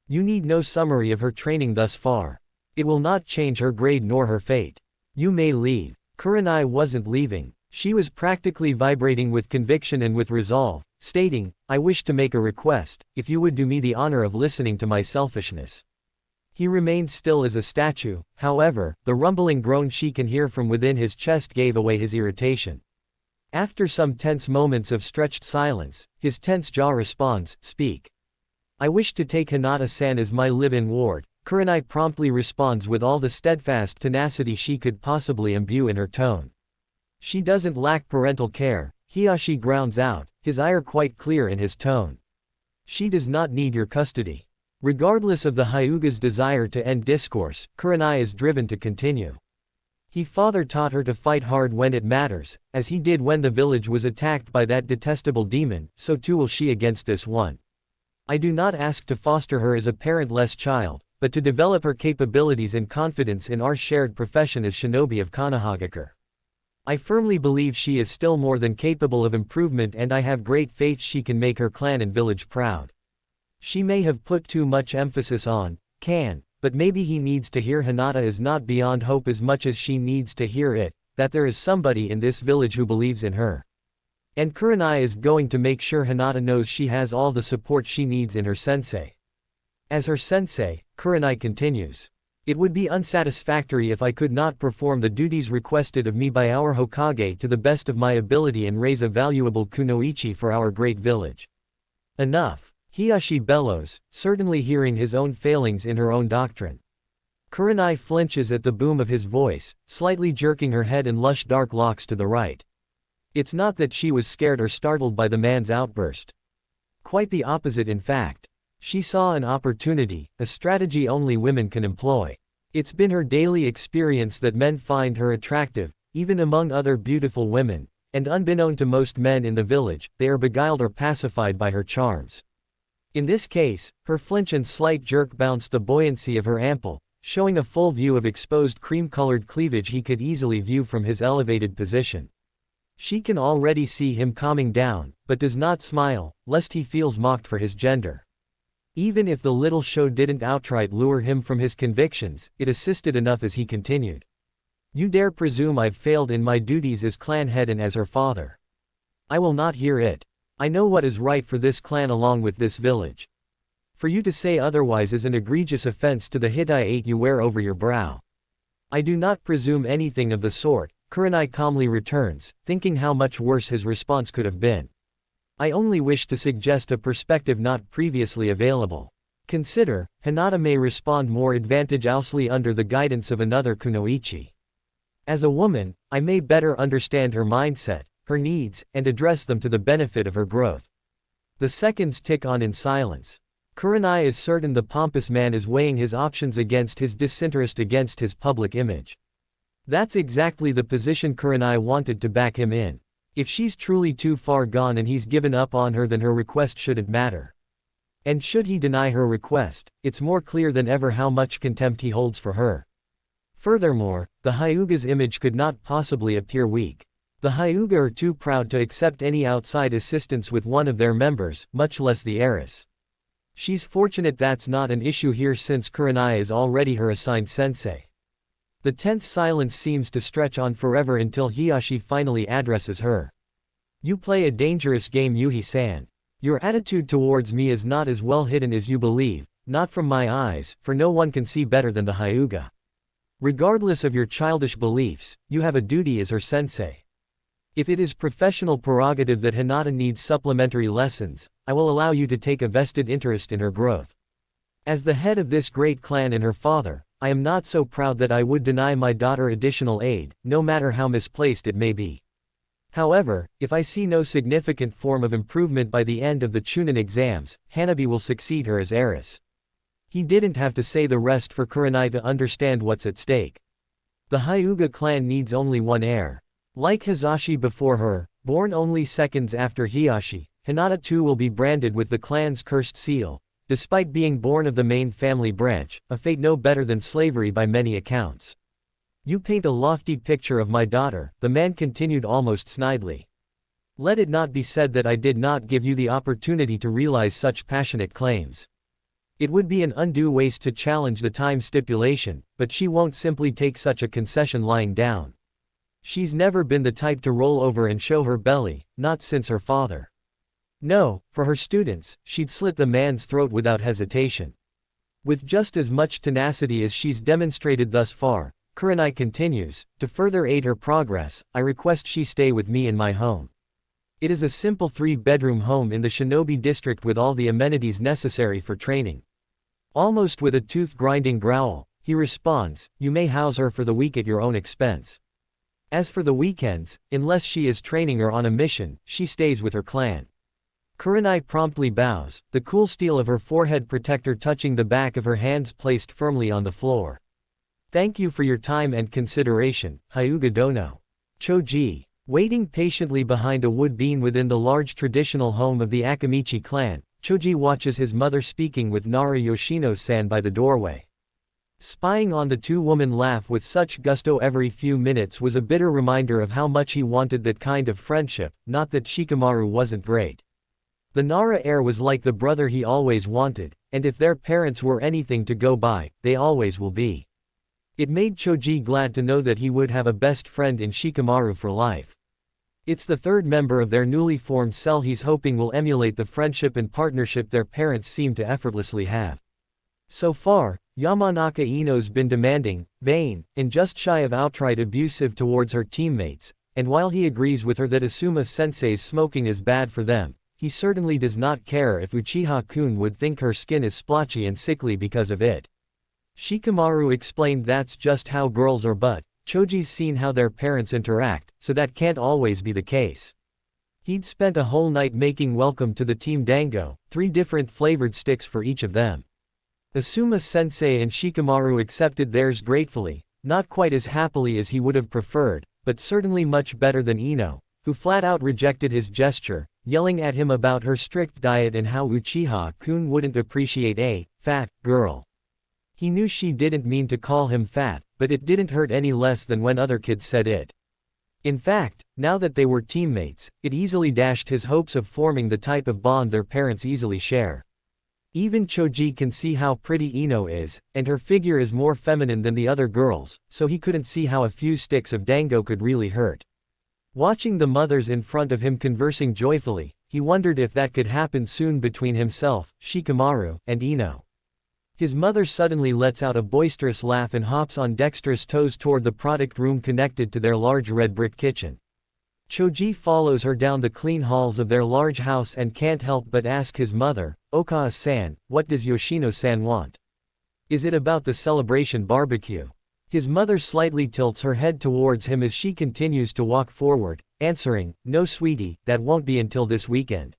Speaker 1: You need no summary of her training thus far. It will not change her grade nor her fate. You may leave. Kurenai wasn't leaving. She was practically vibrating with conviction and with resolve, stating, I wish to make a request, if you would do me the honor of listening to my selfishness. He remained still as a statue, however, the rumbling groan she can hear from within his chest gave away his irritation. After some tense moments of stretched silence, his tense jaw responds, speak. I wish to take Hinata-san as my live-in ward, Kurenai promptly responds with all the steadfast tenacity she could possibly imbue in her tone. She doesn't lack parental care, Hiyashi grounds out, his ire quite clear in his tone. She does not need your custody. Regardless of the Hyuga's desire to end discourse, Kurenai is driven to continue. He father taught her to fight hard when it matters, as he did when the village was attacked by that detestable demon, so too will she against this one. I do not ask to foster her as a parentless child, but to develop her capabilities and confidence in our shared profession as shinobi of Konohagakure. I firmly believe she is still more than capable of improvement and I have great faith she can make her clan and village proud. She may have put too much emphasis on, can, but maybe he needs to hear Hinata is not beyond hope as much as she needs to hear it, that there is somebody in this village who believes in her. And Kurenai is going to make sure Hinata knows she has all the support she needs in her sensei. As her sensei, Kurenai continues. It would be unsatisfactory if I could not perform the duties requested of me by our Hokage to the best of my ability and raise a valuable kunoichi for our great village. Enough, Hiyashi bellows, certainly hearing his own failings in her own doctrine. Kurenai flinches at the boom of his voice, slightly jerking her head and lush dark locks to the right. It's not that she was scared or startled by the man's outburst. Quite the opposite in fact. She saw an opportunity, a strategy only women can employ. It's been her daily experience that men find her attractive, even among other beautiful women, and unbeknown to most men in the village, they are beguiled or pacified by her charms. In this case, her flinch and slight jerk bounced the buoyancy of her ample, showing a full view of exposed cream-colored cleavage he could easily view from his elevated position. She can already see him calming down, but does not smile, lest he feels mocked for his gender. Even if the little show didn't outright lure him from his convictions, it assisted enough as he continued. You dare presume I've failed in my duties as clan head and as her father. I will not hear it. I know what is right for this clan along with this village. For you to say otherwise is an egregious offense to the Hittite you wear over your brow. I do not presume anything of the sort, Kurenai calmly returns, thinking how much worse his response could have been. I only wish to suggest a perspective not previously available. Consider, Hinata may respond more advantageously under the guidance of another kunoichi. As a woman, I may better understand her mindset, her needs, and address them to the benefit of her growth. The seconds tick on in silence. Kurenai is certain the pompous man is weighing his options against his disinterest against his public image. That's exactly the position Kurenai wanted to back him in. If she's truly too far gone and he's given up on her, then her request shouldn't matter. And should he deny her request, it's more clear than ever how much contempt he holds for her. Furthermore, the Hyuga's image could not possibly appear weak. The Hyuga are too proud to accept any outside assistance with one of their members, much less the heiress. She's fortunate that's not an issue here since Kurenai is already her assigned sensei. The tense silence seems to stretch on forever until Hiyashi finally addresses her. You play a dangerous game, Yuhi-san. Your attitude towards me is not as well hidden as you believe, not from my eyes, for no one can see better than the Hyuga. Regardless of your childish beliefs, you have a duty as her sensei. If it is professional prerogative that Hinata needs supplementary lessons, I will allow you to take a vested interest in her growth. As the head of this great clan and her father, I am not so proud that I would deny my daughter additional aid, no matter how misplaced it may be. However, if I see no significant form of improvement by the end of the Chunin exams, Hanabi will succeed her as heiress. He didn't have to say the rest for Kurenai to understand what's at stake. The Hyuga clan needs only one heir. Like Hizashi before her, born only seconds after Hiyashi, Hinata too will be branded with the clan's cursed seal. Despite being born of the main family branch, a fate no better than slavery by many accounts. You paint a lofty picture of my daughter, the man continued almost snidely. Let it not be said that I did not give you the opportunity to realize such passionate claims. It would be an undue waste to challenge the time stipulation, but she won't simply take such a concession lying down. She's never been the type to roll over and show her belly, not since her father. No, for her students, she'd slit the man's throat without hesitation. With just as much tenacity as she's demonstrated thus far, Kurenai continues, to further aid her progress, I request she stay with me in my home. It is a simple 3-bedroom home in the Shinobi district with all the amenities necessary for training. Almost with a tooth-grinding growl, he responds, you may house her for the week at your own expense. As for the weekends, unless she is training or on a mission, she stays with her clan. Kurenai promptly bows, the cool steel of her forehead protector touching the back of her hands placed firmly on the floor. Thank you for your time and consideration, Hyuga Dono. Choji, waiting patiently behind a wood beam within the large traditional home of the Akamichi clan, Choji watches his mother speaking with Nara Yoshino-san by the doorway. Spying on the two women laugh with such gusto every few minutes was a bitter reminder of how much he wanted that kind of friendship, not that Shikamaru wasn't great. The Nara heir was like the brother he always wanted, and if their parents were anything to go by, they always will be. It made Choji glad to know that he would have a best friend in Shikamaru for life. It's the third member of their newly formed cell he's hoping will emulate the friendship and partnership their parents seem to effortlessly have. So far, Yamanaka Ino's been demanding, vain, and just shy of outright abusive towards her teammates, and while he agrees with her that Asuma-sensei's smoking is bad for them, he certainly does not care if Uchiha-kun would think her skin is splotchy and sickly because of it. Shikamaru explained that's just how girls are, but Choji's seen how their parents interact, so that can't always be the case. He'd spent a whole night making welcome to the team dango, 3 different flavored sticks for each of them. Asuma-sensei and Shikamaru accepted theirs gratefully, not quite as happily as he would have preferred, but certainly much better than Ino, who flat out rejected his gesture, yelling at him about her strict diet and how Uchiha-kun wouldn't appreciate a fat girl. He knew she didn't mean to call him fat, but it didn't hurt any less than when other kids said it. In fact, now that they were teammates, it easily dashed his hopes of forming the type of bond their parents easily share. Even Choji can see how pretty Ino is, and her figure is more feminine than the other girls, so he couldn't see how a few sticks of dango could really hurt. Watching the mothers in front of him conversing joyfully, he wondered if that could happen soon between himself, Shikamaru, and Ino. His mother suddenly lets out a boisterous laugh and hops on dexterous toes toward the product room connected to their large red brick kitchen. Choji follows her down the clean halls of their large house and can't help but ask his mother, Okawa-san, what does Yoshino-san want? Is it about the celebration barbecue? His mother slightly tilts her head towards him as she continues to walk forward, answering, no sweetie, that won't be until this weekend.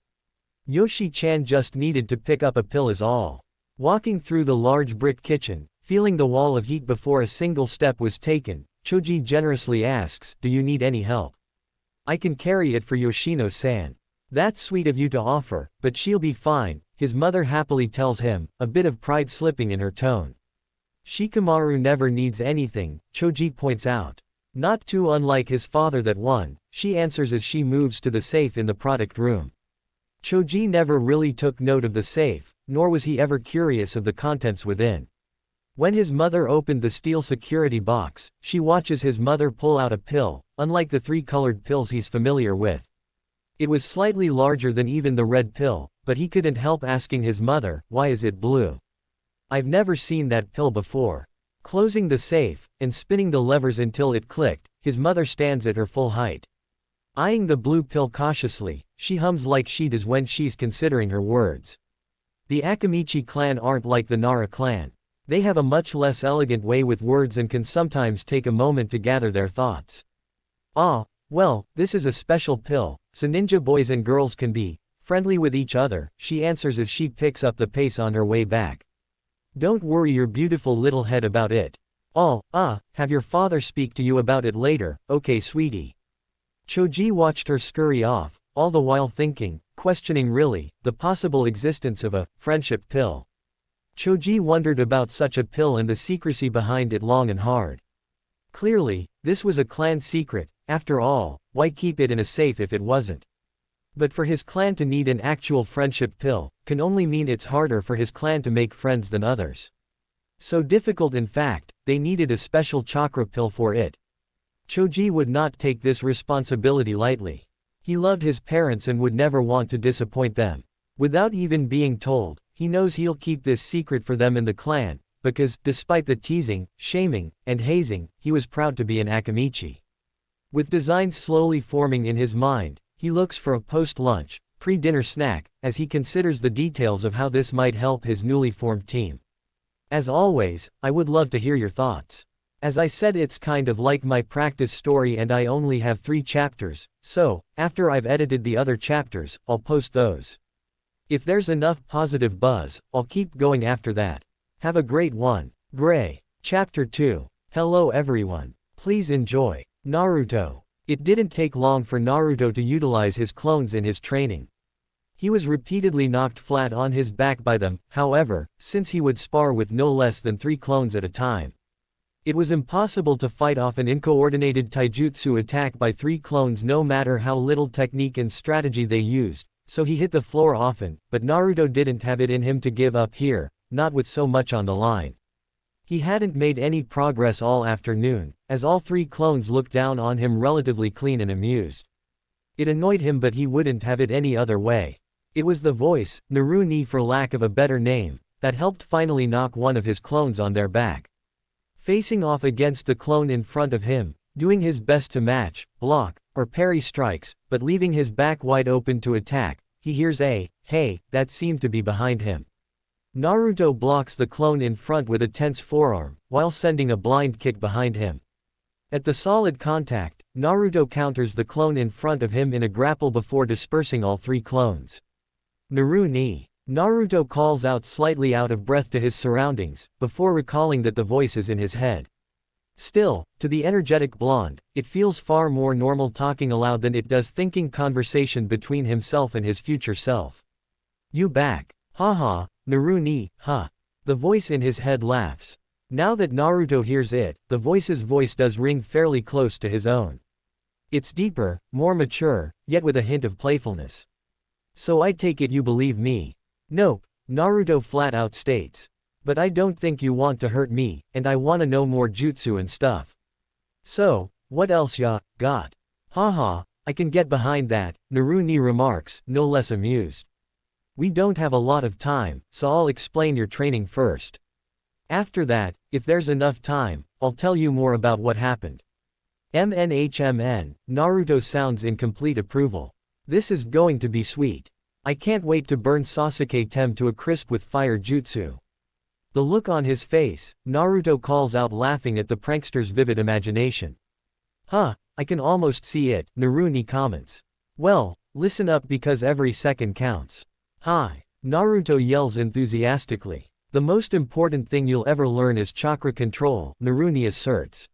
Speaker 1: Yoshi-chan just needed to pick up a pill is all. Walking through the large brick kitchen, feeling the wall of heat before a single step was taken, Choji generously asks, do you need any help? I can carry it for Yoshino-san. That's sweet of you to offer, but she'll be fine, his mother happily tells him, a bit of pride slipping in her tone. Shikamaru never needs anything, Choji points out. Not too unlike his father that one, she answers as she moves to the safe in the product room. Choji never really took note of the safe, nor was he ever curious of the contents within. When his mother opened the steel security box, she watches his mother pull out a pill, unlike the three colored pills he's familiar with. It was slightly larger than even the red pill, but he couldn't help asking his mother, why is it blue? I've never seen that pill before. Closing the safe, and spinning the levers until it clicked, his mother stands at her full height. Eyeing the blue pill cautiously, she hums like she does when she's considering her words. The Akamichi clan aren't like the Nara clan. They have a much less elegant way with words and can sometimes take a moment to gather their thoughts. Ah, well, this is a special pill, so ninja boys and girls can be friendly with each other, she answers as she picks up the pace on her way back. Don't worry your beautiful little head about it. Have your father speak to you about it later, okay sweetie. Choji watched her scurry off, all the while thinking, questioning really, the possible existence of a friendship pill. Choji wondered about such a pill and the secrecy behind it long and hard. Clearly, this was a clan secret, after all, why keep it in a safe if it wasn't? But for his clan to need an actual friendship pill, can only mean it's harder for his clan to make friends than others. So difficult in fact, they needed a special chakra pill for it. Choji would not take this responsibility lightly. He loved his parents and would never want to disappoint them. Without even being told, he knows he'll keep this secret for them in the clan, because, despite the teasing, shaming, and hazing, he was proud to be an Akamichi. With designs slowly forming in his mind, he looks for a post-lunch, pre-dinner snack, as he considers the details of how this might help his newly formed team. As always, I would love to hear your thoughts. As I said, it's kind of like my practice story and I only have 3 chapters, so, after I've edited the other chapters, I'll post those. If there's enough positive buzz, I'll keep going after that. Have a great one. Gray. Chapter 2. Hello everyone. Please enjoy. Naruto. It didn't take long for Naruto to utilize his clones in his training. He was repeatedly knocked flat on his back by them, however, since he would spar with no less than 3 clones at a time. It was impossible to fight off an uncoordinated taijutsu attack by 3 clones no matter how little technique and strategy they used. So he hit the floor often, but Naruto didn't have it in him to give up here, not with so much on the line. He hadn't made any progress all afternoon, as all 3 clones looked down on him relatively clean and amused. It annoyed him but he wouldn't have it any other way. It was the voice, Naru-ni for lack of a better name, that helped finally knock one of his clones on their back. Facing off against the clone in front of him, doing his best to match, block, or parry strikes, but leaving his back wide open to attack, he hears a, hey, that seemed to be behind him. Naruto blocks the clone in front with a tense forearm, while sending a blind kick behind him. At the solid contact, Naruto counters the clone in front of him in a grapple before dispersing all 3 clones. Naru-ni. Naruto calls out slightly out of breath to his surroundings, before recalling that the voice is in his head. Still, to the energetic blonde, it feels far more normal talking aloud than it does thinking conversation between himself and his future self. You back. Haha, Naru-ni, huh. The voice in his head laughs. Now that Naruto hears it, the voice's voice does ring fairly close to his own. It's deeper, more mature, yet with a hint of playfulness. So I take it you believe me. Nope, Naruto flat out states. But I don't think you want to hurt me, and I wanna know more jutsu and stuff. So, what else ya got? Haha, I can get behind that, Naruni remarks, no less amused. We don't have a lot of time, so I'll explain your training first. After that, if there's enough time, I'll tell you more about what happened. Naruto sounds in complete approval. This is going to be sweet. I can't wait to burn Sasuke Tem to a crisp with fire jutsu. The look on his face, Naruto calls out laughing at the prankster's vivid imagination. Huh, I can almost see it, Naruni comments. Well, listen up because every second counts. Hi, Naruto yells enthusiastically. The most important thing you'll ever learn is chakra control, Naruni asserts.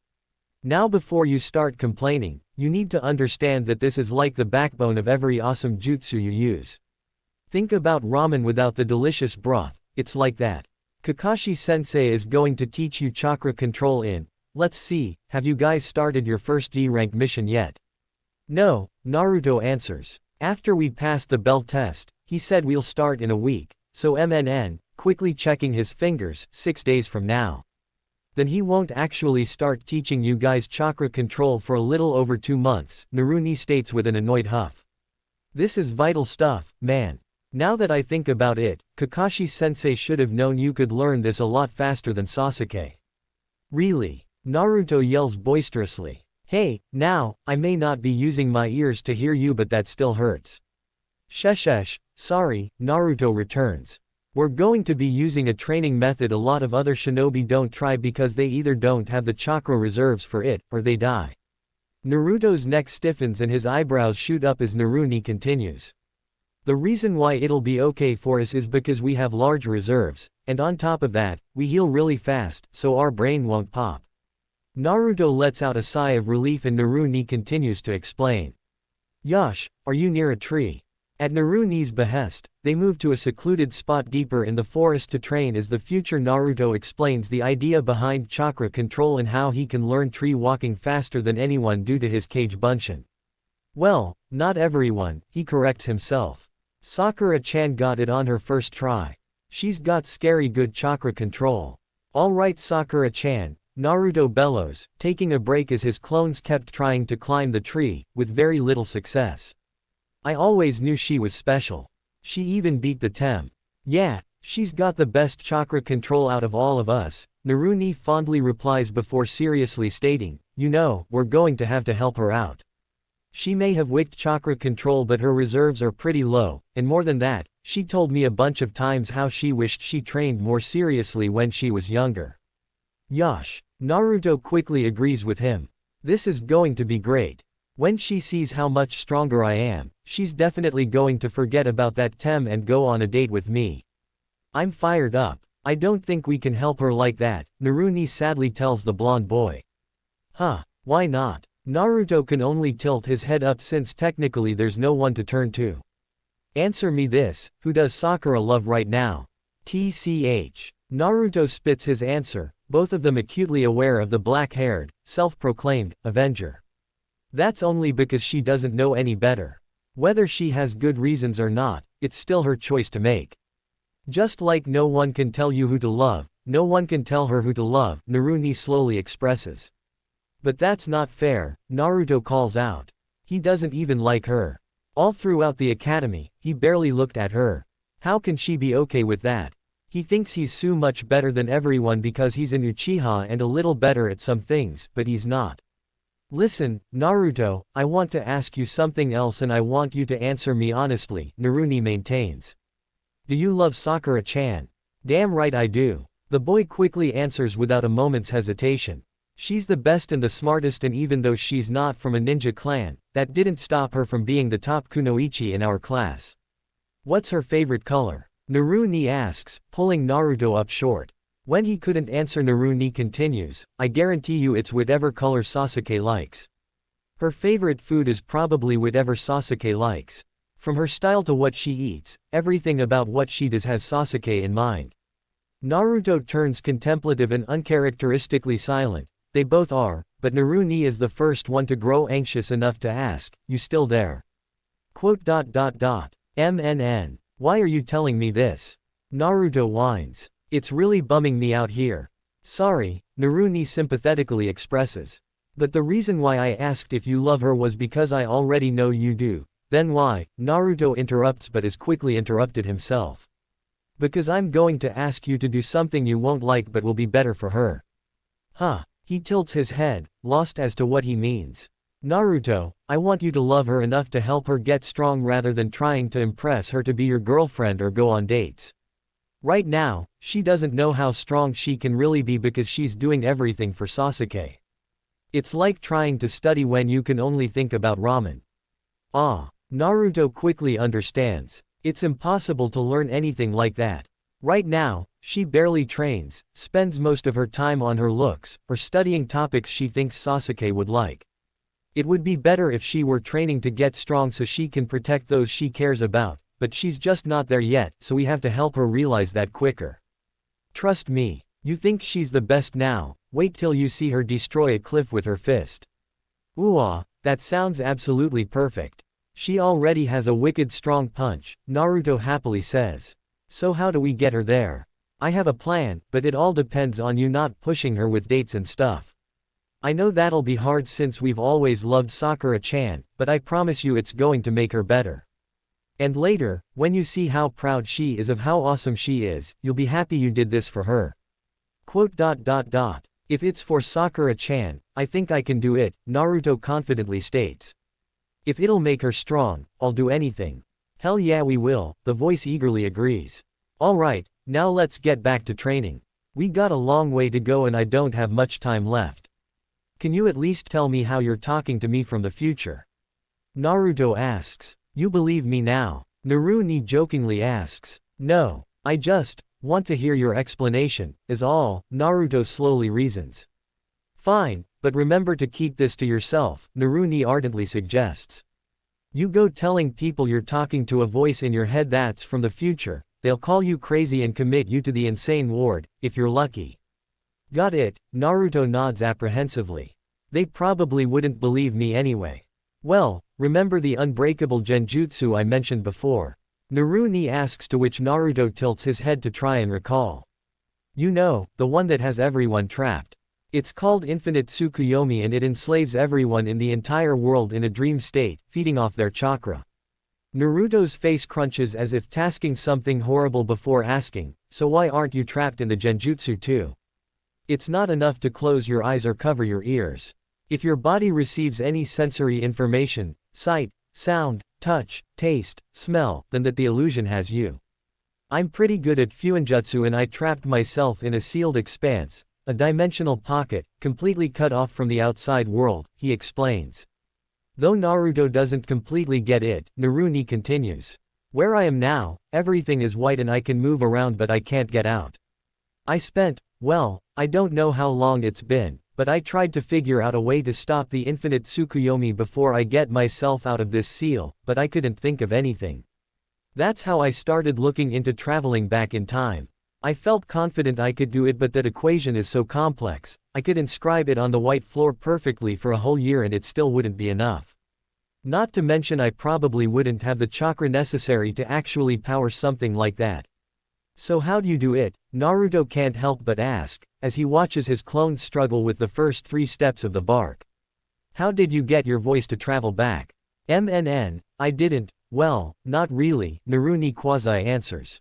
Speaker 1: Now before you start complaining, you need to understand that this is like the backbone of every awesome jutsu you use. Think about ramen without the delicious broth, it's like that. Kakashi-sensei is going to teach you chakra control in, let's see, have you guys started your first D-rank mission yet? No, Naruto answers. After we passed the bell test, he said we'll start in a week, so quickly checking his fingers, 6 days from now. Then he won't actually start teaching you guys chakra control for a little over 2 months, Naruni states with an annoyed huff. This is vital stuff, man. Now that I think about it, Kakashi-sensei should have known you could learn this a lot faster than Sasuke. Really? Naruto yells boisterously. Hey, now, I may not be using my ears to hear you but that still hurts. Shesh, sorry, Naruto returns. We're going to be using a training method a lot of other shinobi don't try because they either don't have the chakra reserves for it, or they die. Naruto's neck stiffens and his eyebrows shoot up as Naruni continues. The reason why it'll be okay for us is because we have large reserves, and on top of that, we heal really fast, so our brain won't pop. Naruto lets out a sigh of relief and Naruni continues to explain. Yash, are you near a tree? At Naruni's behest, they move to a secluded spot deeper in the forest to train as the future Naruto explains the idea behind chakra control and how he can learn tree walking faster than anyone due to his Kage Bunshin. Well, not everyone, he corrects himself. Sakura-chan got it on her first try. She's got scary good chakra control. Alright Sakura-chan, Naruto bellows, taking a break as his clones kept trying to climb the tree, with very little success. I always knew she was special. She even beat the Tem. Yeah, she's got the best chakra control out of all of us, Naruni fondly replies before seriously stating, you know, we're going to have to help her out. She may have wicked chakra control but her reserves are pretty low, and more than that, she told me a bunch of times how she wished she trained more seriously when she was younger. Yash, Naruto quickly agrees with him. This is going to be great. When she sees how much stronger I am, she's definitely going to forget about that Tem and go on a date with me. I'm fired up. I don't think we can help her like that, Naruni sadly tells the blonde boy. Huh, why not? Naruto can only tilt his head up since technically there's no one to turn to. Answer me this, who does Sakura love right now? TCH. Naruto spits his answer, both of them acutely aware of the black-haired, self-proclaimed, Avenger. That's only because she doesn't know any better. Whether she has good reasons or not, it's still her choice to make. Just like no one can tell you who to love, no one can tell her who to love, Naruni slowly expresses. But that's not fair, Naruto calls out. He doesn't even like her. All throughout the academy, he barely looked at her. How can she be okay with that? He thinks he's so much better than everyone because he's an Uchiha and a little better at some things, but he's not. Listen, Naruto, I want to ask you something else and I want you to answer me honestly, Naruni maintains. Do you love Sakura-chan? Damn right I do. The boy quickly answers without a moment's hesitation. She's the best and the smartest and even though she's not from a ninja clan, that didn't stop her from being the top kunoichi in our class. What's her favorite color? Naruni asks, pulling Naruto up short. When he couldn't answer, Naruni continues, I guarantee you it's whatever color Sasuke likes. Her favorite food is probably whatever Sasuke likes. From her style to what she eats, everything about what she does has Sasuke in mind. Naruto turns contemplative and uncharacteristically silent. They both are, but Naruni is the first one to grow anxious enough to ask, you still there? MNN. Why are you telling me this? Naruto whines. It's really bumming me out here. Sorry, Naruni sympathetically expresses. But the reason why I asked if you love her was because I already know you do. Then why? Naruto interrupts but is quickly interrupted himself. Because I'm going to ask you to do something you won't like but will be better for her. Huh. He tilts his head, lost as to what he means. Naruto, I want you to love her enough to help her get strong rather than trying to impress her to be your girlfriend or go on dates. Right now, she doesn't know how strong she can really be because she's doing everything for Sasuke. It's like trying to study when you can only think about ramen. Ah, Naruto quickly understands. It's impossible to learn anything like that. Right now, she barely trains, spends most of her time on her looks, or studying topics she thinks Sasuke would like. It would be better if she were training to get strong so she can protect those she cares about, but she's just not there yet, so we have to help her realize that quicker. Trust me, you think she's the best now, wait till you see her destroy a cliff with her fist. Ooh, that sounds absolutely perfect. She already has a wicked strong punch, Naruto happily says. So how do we get her there? I have a plan, but it all depends on you not pushing her with dates and stuff. I know that'll be hard since we've always loved Sakura-chan, but I promise you it's going to make her better. And later, when you see how proud she is of how awesome she is, you'll be happy you did this for her. If it's for Sakura-chan, I think I can do it, Naruto confidently states. If it'll make her strong, I'll do anything. Hell yeah we will, the voice eagerly agrees. Alright, now let's get back to training. We got a long way to go and I don't have much time left. Can you at least tell me how you're talking to me from the future? Naruto asks. You believe me now? Naruni jokingly asks. No, I just want to hear your explanation, is all, Naruto slowly reasons. Fine, but remember to keep this to yourself, Naruni ardently suggests. You go telling people you're talking to a voice in your head that's from the future, they'll call you crazy and commit you to the insane ward, if you're lucky. Got it, Naruto nods apprehensively. They probably wouldn't believe me anyway. Well, remember the unbreakable genjutsu I mentioned before? Naruni asks, to which Naruto tilts his head to try and recall. You know, the one that has everyone trapped. It's called Infinite Tsukuyomi and it enslaves everyone in the entire world in a dream state, feeding off their chakra. Naruto's face crunches as if tasking something horrible before asking, so why aren't you trapped in the genjutsu too? It's not enough to close your eyes or cover your ears. If your body receives any sensory information, sight, sound, touch, taste, smell, then that the illusion has you. I'm pretty good at fuinjutsu and I trapped myself in a sealed expanse, a dimensional pocket, completely cut off from the outside world, he explains. Though Naruto doesn't completely get it, Naruni continues. Where I am now, everything is white and I can move around but I can't get out. I don't know how long it's been, but I tried to figure out a way to stop the infinite Tsukuyomi before I get myself out of this seal, but I couldn't think of anything. That's how I started looking into traveling back in time. I felt confident I could do it, but that equation is so complex, I could inscribe it on the white floor perfectly for a whole year and it still wouldn't be enough. Not to mention I probably wouldn't have the chakra necessary to actually power something like that. So how do you do it? Naruto can't help but ask, as he watches his clones struggle with the first 3 steps of the bark. How did you get your voice to travel back? I didn't, well, not really, Naruni quasi-answers.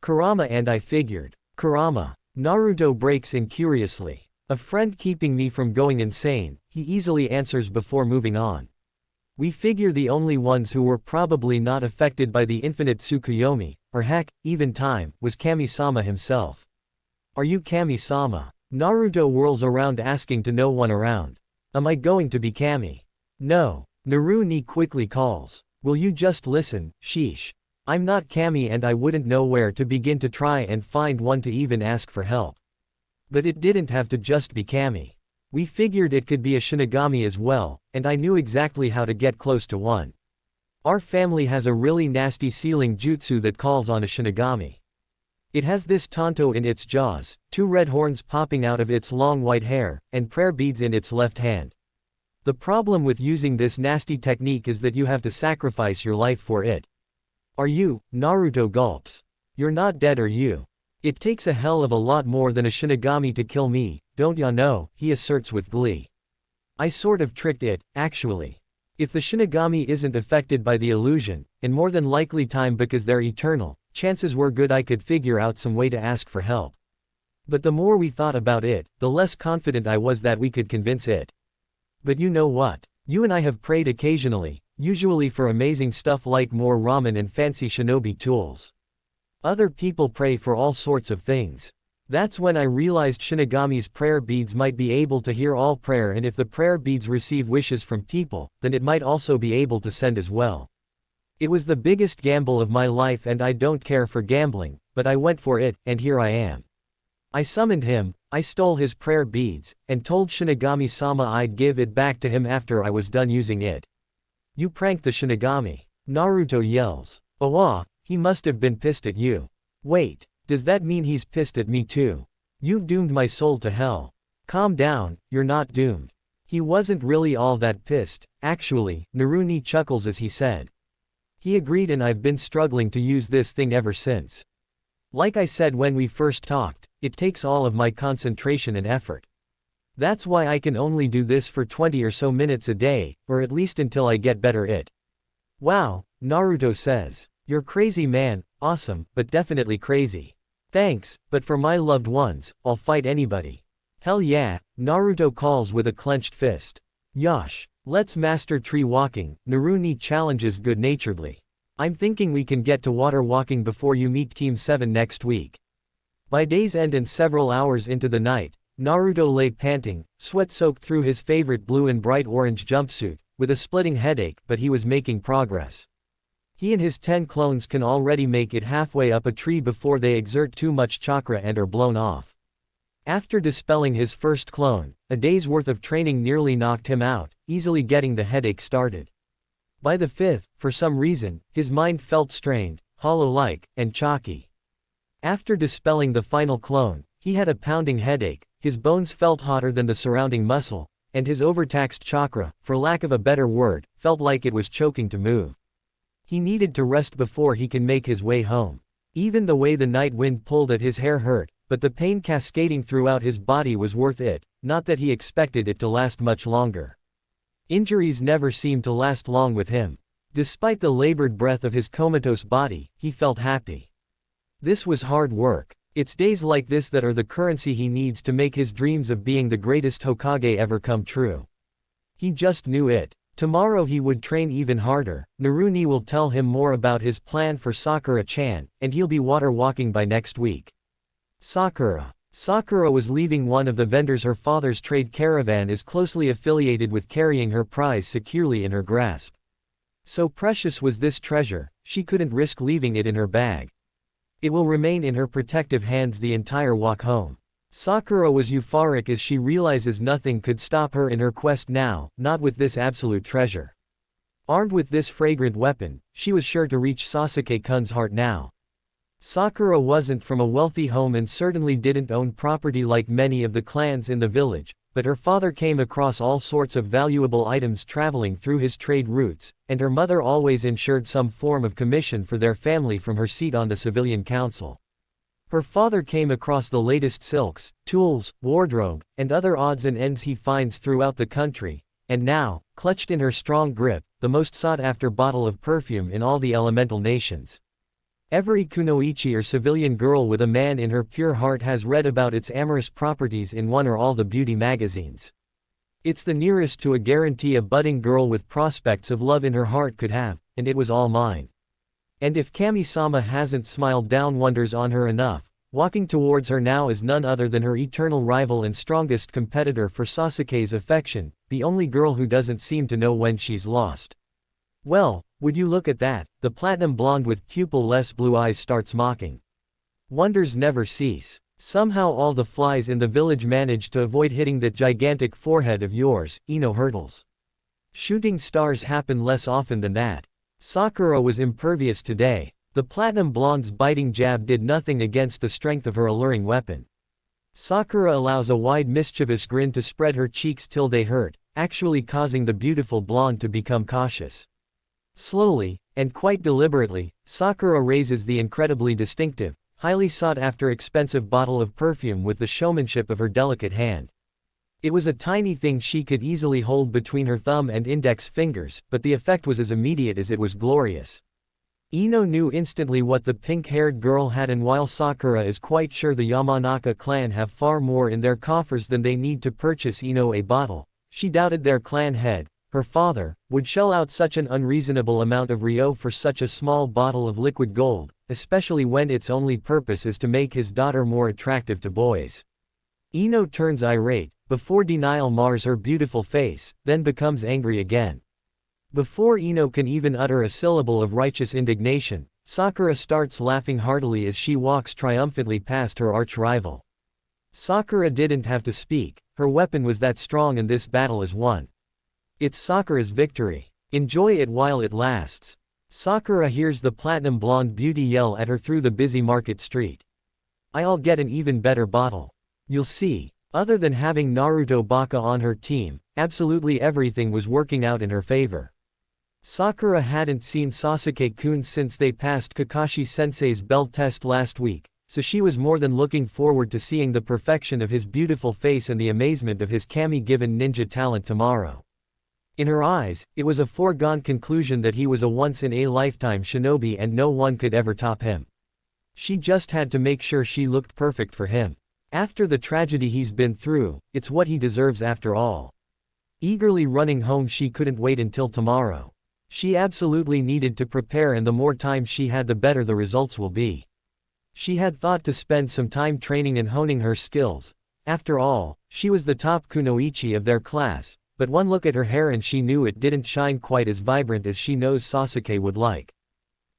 Speaker 1: Kurama and I figured. Kurama. Naruto breaks in curiously. A friend keeping me from going insane, he easily answers before moving on. We figure the only ones who were probably not affected by the infinite Tsukuyomi, or heck, even time, was Kami-sama himself. Are you Kami-sama? Naruto whirls around asking to no one around. Am I going to be Kami? No. Naruni quickly calls. Will you just listen, sheesh. I'm not Kami and I wouldn't know where to begin to try and find one to even ask for help. But it didn't have to just be Kami. We figured it could be a Shinigami as well, and I knew exactly how to get close to one. Our family has a really nasty sealing jutsu that calls on a Shinigami. It has this tanto in its jaws, 2 red horns popping out of its long white hair, and prayer beads in its left hand. The problem with using this nasty technique is that you have to sacrifice your life for it. Are you? Naruto gulps. You're not dead, are you? It takes a hell of a lot more than a Shinigami to kill me, don't ya know, he asserts with glee. I sort of tricked it, actually. If the Shinigami isn't affected by the illusion, and more than likely time because they're eternal, chances were good I could figure out some way to ask for help. But the more we thought about it, the less confident I was that we could convince it. But you know what? You and I have prayed occasionally, usually for amazing stuff like more ramen and fancy shinobi tools. Other people pray for all sorts of things. That's when I realized Shinigami's prayer beads might be able to hear all prayer, and if the prayer beads receive wishes from people, then it might also be able to send as well. It was the biggest gamble of my life, and I don't care for gambling, but I went for it, and here I am. I summoned him, I stole his prayer beads, and told Shinigami-sama I'd give it back to him after I was done using it. You pranked the Shinigami. Naruto yells. Awa, he must have been pissed at you. Wait, does that mean he's pissed at me too? You've doomed my soul to hell. Calm down, you're not doomed. He wasn't really all that pissed, actually, Naruni chuckles as he said. He agreed, and I've been struggling to use this thing ever since. Like I said when we first talked, it takes all of my concentration and effort. That's why I can only do this for 20 or so minutes a day, or at least until I get better at it. Wow, Naruto says. You're crazy, man, awesome, but definitely crazy. Thanks, but for my loved ones, I'll fight anybody. Hell yeah, Naruto calls with a clenched fist. Yosh, let's master tree walking, Naruni challenges good-naturedly. I'm thinking we can get to water walking before you meet Team 7 next week. By day's end and several hours into the night, Naruto lay panting, sweat soaked through his favorite blue and bright orange jumpsuit, with a splitting headache, but he was making progress. He and his 10 clones can already make it halfway up a tree before they exert too much chakra and are blown off. After dispelling his first clone, a day's worth of training nearly knocked him out, easily getting the headache started. By the 5th, for some reason, his mind felt strained, hollow-like, and chalky. After dispelling the final clone, he had a pounding headache, his bones felt hotter than the surrounding muscle, and his overtaxed chakra, for lack of a better word, felt like it was choking to move. He needed to rest before he can make his way home. Even the way the night wind pulled at his hair hurt, but the pain cascading throughout his body was worth it, not that he expected it to last much longer. Injuries never seemed to last long with him. Despite the labored breath of his comatose body, he felt happy. This was hard work. It's days like this that are the currency he needs to make his dreams of being the greatest Hokage ever come true. He just knew it. Tomorrow he would train even harder. Naruni will tell him more about his plan for Sakura-chan, and he'll be water walking by next week. Sakura. Sakura was leaving one of the vendors. Her father's trade caravan is closely affiliated with carrying her prize securely in her grasp. So precious was this treasure, she couldn't risk leaving it in her bag. It will remain in her protective hands the entire walk home. Sakura was euphoric as she realizes nothing could stop her in her quest now, not with this absolute treasure. Armed with this fragrant weapon, she was sure to reach Sasuke-kun's heart now. Sakura wasn't from a wealthy home and certainly didn't own property like many of the clans in the village, but her father came across all sorts of valuable items traveling through his trade routes, and her mother always ensured some form of commission for their family from her seat on the civilian council. Her father came across the latest silks, tools, wardrobe, and other odds and ends he finds throughout the country, and now, clutched in her strong grip, the most sought-after bottle of perfume in all the elemental nations. Every kunoichi or civilian girl with a man in her pure heart has read about its amorous properties in one or all the beauty magazines. It's the nearest to a guarantee a budding girl with prospects of love in her heart could have, and it was all mine. And if Kami-sama hasn't smiled down wonders on her enough, walking towards her now is none other than her eternal rival and strongest competitor for Sasuke's affection, the only girl who doesn't seem to know when she's lost. Well, would you look at that, the platinum blonde with pupil-less blue eyes starts mocking. Wonders never cease. Somehow all the flies in the village manage to avoid hitting that gigantic forehead of yours, Ino hurtles. Shooting stars happen less often than that. Sakura was impervious today. The platinum blonde's biting jab did nothing against the strength of her alluring weapon. Sakura allows a wide mischievous grin to spread her cheeks till they hurt, actually causing the beautiful blonde to become cautious. Slowly, And quite deliberately, Sakura raises the incredibly distinctive, highly sought-after expensive bottle of perfume with the showmanship of her delicate hand. It was a tiny thing she could easily hold between her thumb and index fingers, but the effect was as immediate as it was glorious. Ino knew instantly what the pink-haired girl had, and while Sakura is quite sure the Yamanaka clan have far more in their coffers than they need to purchase Ino a bottle, she doubted their clan head, her father, would shell out such an unreasonable amount of ryo for such a small bottle of liquid gold, especially when its only purpose is to make his daughter more attractive to boys. Ino turns irate, before denial mars her beautiful face, then becomes angry again. Before Ino can even utter a syllable of righteous indignation, Sakura starts laughing heartily as she walks triumphantly past her arch-rival. Sakura didn't have to speak, her weapon was that strong and this battle is won. It's Sakura's victory. Enjoy it while it lasts. Sakura hears the platinum blonde beauty yell at her through the busy market street. I'll get an even better bottle. You'll see. Other than having Naruto Baka on her team, absolutely everything was working out in her favor. Sakura hadn't seen Sasuke-kun since they passed Kakashi-sensei's belt test last week, so she was more than looking forward to seeing the perfection of his beautiful face and the amazement of his kami-given ninja talent tomorrow. In her eyes, it was a foregone conclusion that he was a once-in-a-lifetime shinobi and no one could ever top him. She just had to make sure she looked perfect for him. After the tragedy he's been through, it's what he deserves after all. Eagerly running home, she couldn't wait until tomorrow. She absolutely needed to prepare, and the more time she had the better the results will be. She had thought to spend some time training and honing her skills. After all, she was the top kunoichi of their class. But one look at her hair and she knew it didn't shine quite as vibrant as she knows Sasuke would like.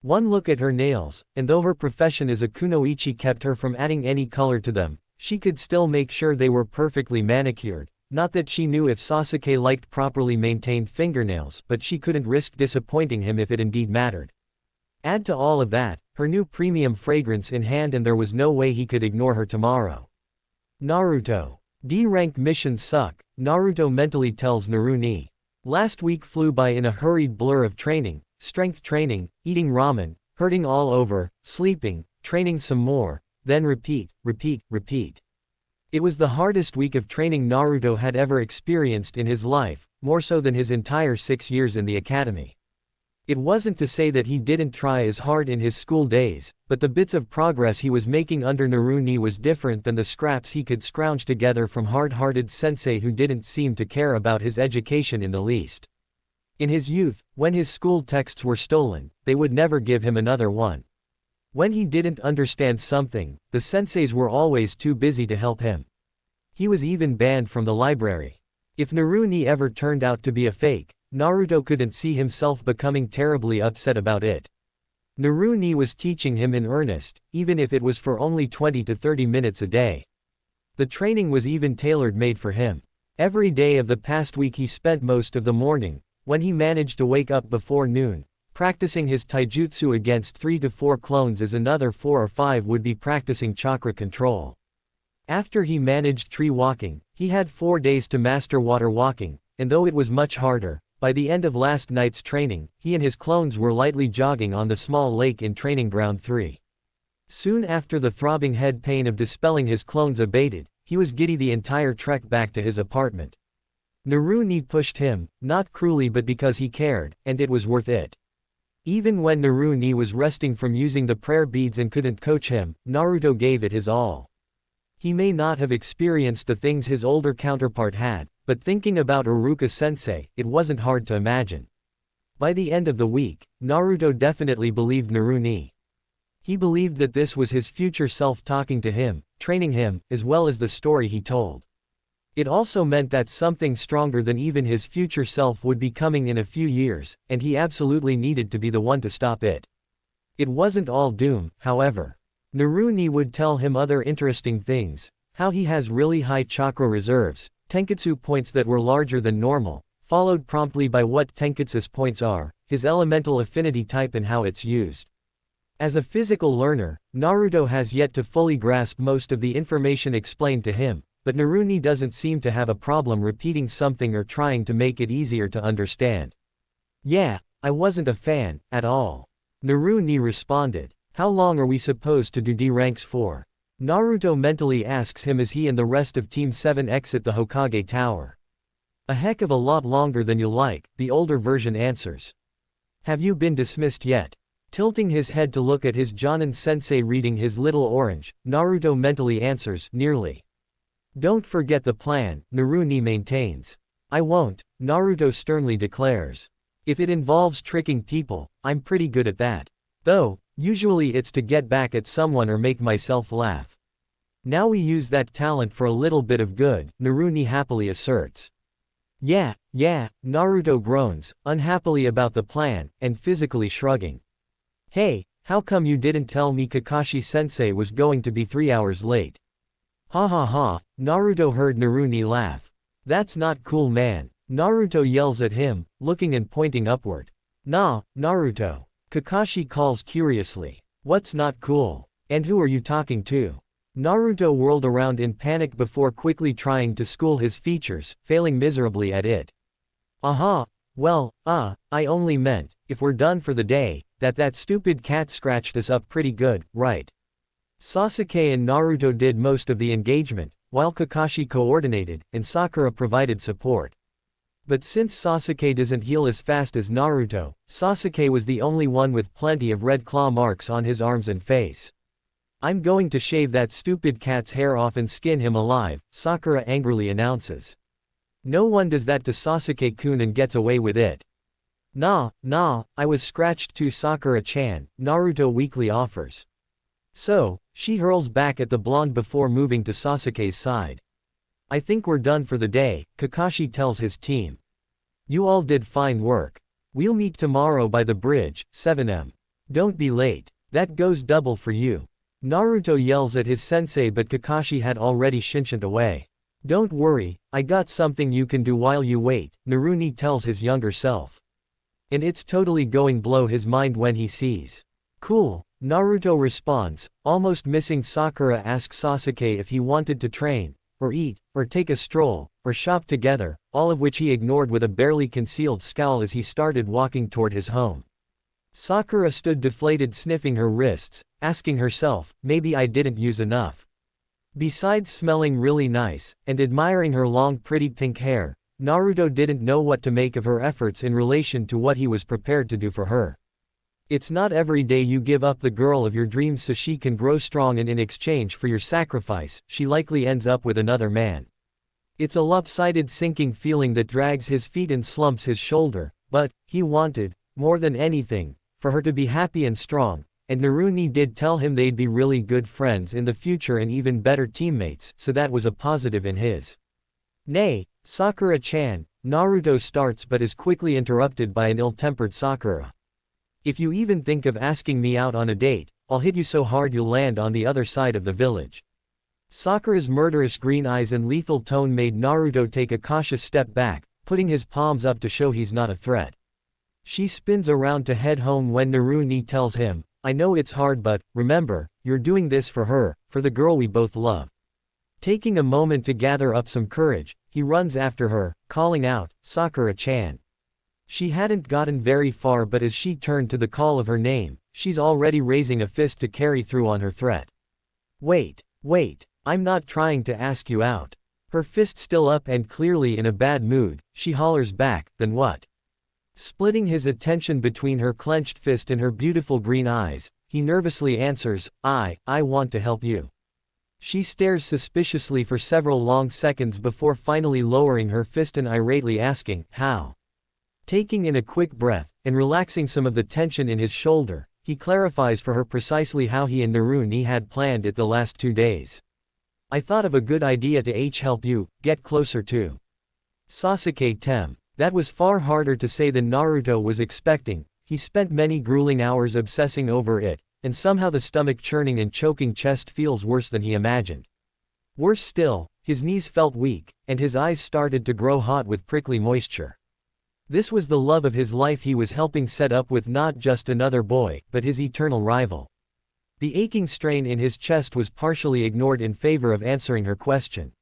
Speaker 1: One look at her nails, and though her profession as a kunoichi kept her from adding any color to them, she could still make sure they were perfectly manicured. Not that she knew if Sasuke liked properly maintained fingernails, but she couldn't risk disappointing him if it indeed mattered. Add to all of that, her new premium fragrance in hand, and there was no way he could ignore her tomorrow. Naruto. D-rank missions suck, Naruto mentally tells Naruni. Last week flew by in a hurried blur of training, strength training, eating ramen, hurting all over, sleeping, training some more, then repeat, repeat, repeat. It was the hardest week of training Naruto had ever experienced in his life, more so than his entire 6 years in the academy. It wasn't to say that he didn't try as hard in his school days, but the bits of progress he was making under Naruni was different than the scraps he could scrounge together from hard-hearted sensei who didn't seem to care about his education in the least. In his youth, when his school texts were stolen, they would never give him another one. When he didn't understand something, the senseis were always too busy to help him. He was even banned from the library. If Naruni ever turned out to be a fake, Naruto couldn't see himself becoming terribly upset about it. Naruni was teaching him in earnest, even if it was for only 20 to 30 minutes a day. The training was even tailor-made for him. Every day of the past week he spent most of the morning, when he managed to wake up before noon, practicing his taijutsu against 3 to 4 clones, as another 4 or 5 would be practicing chakra control. After he managed tree walking, he had 4 days to master water walking, and though it was much harder, by the end of last night's training, he and his clones were lightly jogging on the small lake in Training Ground 3. Soon after the throbbing head pain of dispelling his clones abated, he was giddy the entire trek back to his apartment. Naruni pushed him, not cruelly but because he cared, and it was worth it. Even when Naruni was resting from using the prayer beads and couldn't coach him, Naruto gave it his all. He may not have experienced the things his older counterpart had, but thinking about Iruka-sensei, it wasn't hard to imagine. By the end of the week, Naruto definitely believed Naruni. He believed that this was his future self talking to him, training him, as well as the story he told. It also meant that something stronger than even his future self would be coming in a few years, and he absolutely needed to be the one to stop it. It wasn't all doom, however. Naruni would tell him other interesting things, how he has really high chakra reserves, Tenketsu points that were larger than normal, followed promptly by what Tenketsu's points are, his elemental affinity type and how it's used. As a physical learner, Naruto has yet to fully grasp most of the information explained to him, but Naruni doesn't seem to have a problem repeating something or trying to make it easier to understand. Yeah, I wasn't a fan, at all. Naruto responded. How long are we supposed to do D ranks for? Naruto mentally asks him as he and the rest of Team 7 exit the Hokage Tower. A heck of a lot longer than you'll like, the older version answers. Have you been dismissed yet? Tilting his head to look at his Jonin-sensei reading his little orange, Naruto mentally answers, nearly. Don't forget the plan, Naruto maintains. I won't, Naruto sternly declares. If it involves tricking people, I'm pretty good at that. Though, usually it's to get back at someone or make myself laugh. Now we use that talent for a little bit of good, Naruto happily asserts. Yeah, Naruto groans, unhappily about the plan, and physically shrugging. Hey, how come you didn't tell me Kakashi-sensei was going to be 3 hours late? Ha ha ha, Naruto heard Naruto laugh. That's not cool, man, Naruto yells at him, looking and pointing upward. Nah, Naruto. Kakashi calls curiously. What's not cool? And who are you talking to? Naruto whirled around in panic before quickly trying to school his features, failing miserably at it. Aha, well, I only meant, if we're done for the day, that stupid cat scratched us up pretty good, right? Sasuke and Naruto did most of the engagement, while Kakashi coordinated, and Sakura provided support. But since Sasuke doesn't heal as fast as Naruto, Sasuke was the only one with plenty of red claw marks on his arms and face. I'm going to shave that stupid cat's hair off and skin him alive, Sakura angrily announces. No one does that to Sasuke-kun and gets away with it. Nah, I was scratched too, Sakura-chan, Naruto weakly offers. So, she hurls back at the blonde before moving to Sasuke's side. I think we're done for the day, Kakashi tells his team. You all did fine work. We'll meet tomorrow by the bridge, 7 Don't be late. That goes double for you. Naruto yells at his sensei, but Kakashi had already shinshined away. Don't worry, I got something you can do while you wait, Naruto tells his younger self. And it's totally going blow his mind when he sees. Cool, Naruto responds, almost missing. Sakura asks Sasuke if he wanted to train, or eat, or take a stroll, or shop together, all of which he ignored with a barely concealed scowl as he started walking toward his home. Sakura stood deflated, sniffing her wrists, asking herself, maybe I didn't use enough. Besides smelling really nice, and admiring her long pretty pink hair, Naruto didn't know what to make of her efforts in relation to what he was prepared to do for her. It's not every day you give up the girl of your dreams so she can grow strong, and in exchange for your sacrifice, she likely ends up with another man. It's a lopsided sinking feeling that drags his feet and slumps his shoulder, but, he wanted, more than anything, for her to be happy and strong, and Naruto did tell him they'd be really good friends in the future and even better teammates, so that was a positive in his. Nay, Sakura-chan, Naruto starts but is quickly interrupted by an ill-tempered Sakura. If you even think of asking me out on a date, I'll hit you so hard you'll land on the other side of the village. Sakura's murderous green eyes and lethal tone made Naruto take a cautious step back, putting his palms up to show he's not a threat. She spins around to head home when Naruto tells him, I know it's hard, but, remember, you're doing this for her, for the girl we both love. Taking a moment to gather up some courage, he runs after her, calling out, Sakura-chan. She hadn't gotten very far, but as she turned to the call of her name, she's already raising a fist to carry through on her threat. Wait, I'm not trying to ask you out. Her fist still up and clearly in a bad mood, she hollers back, then what? Splitting his attention between her clenched fist and her beautiful green eyes, he nervously answers, I want to help you. She stares suspiciously for several long seconds before finally lowering her fist and irately asking, how? Taking in a quick breath, and relaxing some of the tension in his shoulder, he clarifies for her precisely how he and Naruto had planned it the last 2 days. I thought of a good idea to help you, get closer to Sasuke-tem. That was far harder to say than Naruto was expecting. He spent many grueling hours obsessing over it, and somehow the stomach churning and choking chest feels worse than he imagined. Worse still, his knees felt weak, and his eyes started to grow hot with prickly moisture. This was the love of his life he was helping set up with not just another boy, but his eternal rival. The aching strain in his chest was partially ignored in favor of answering her question.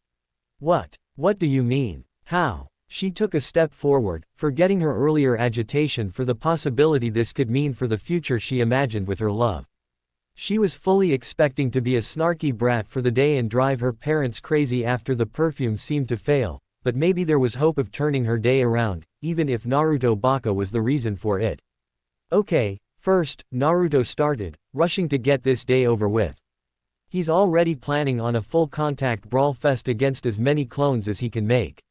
Speaker 1: What do you mean? How? She took a step forward, forgetting her earlier agitation for the possibility this could mean for the future she imagined with her love. She was fully expecting to be a snarky brat for the day and drive her parents crazy after the perfume seemed to fail, but maybe there was hope of turning her day around, even if Naruto Baka was the reason for it. Okay, first, Naruto started, rushing to get this day over with. He's already planning on a full-contact brawl fest against as many clones as he can make.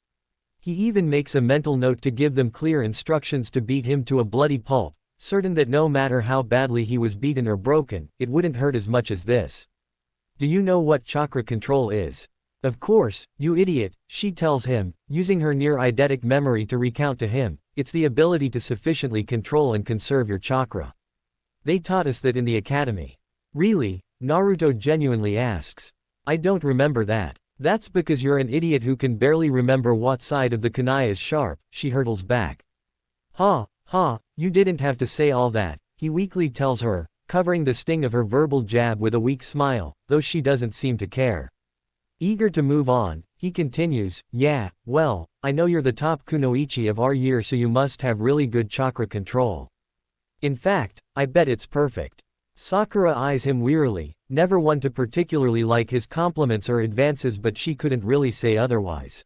Speaker 1: He even makes a mental note to give them clear instructions to beat him to a bloody pulp, certain that no matter how badly he was beaten or broken, it wouldn't hurt as much as this. Do you know what chakra control is? Of course, you idiot, she tells him, using her near-eidetic memory to recount to him. It's the ability to sufficiently control and conserve your chakra. They taught us that in the academy. Really? Naruto genuinely asks. I don't remember that. That's because you're an idiot who can barely remember what side of the kunai is sharp, she hurtles back. Ha, you didn't have to say all that, he weakly tells her, covering the sting of her verbal jab with a weak smile, though she doesn't seem to care. Eager to move on, he continues, yeah, well, I know you're the top kunoichi of our year, so you must have really good chakra control. In fact, I bet it's perfect. Sakura eyes him wearily, never one to particularly like his compliments or advances, but she couldn't really say otherwise.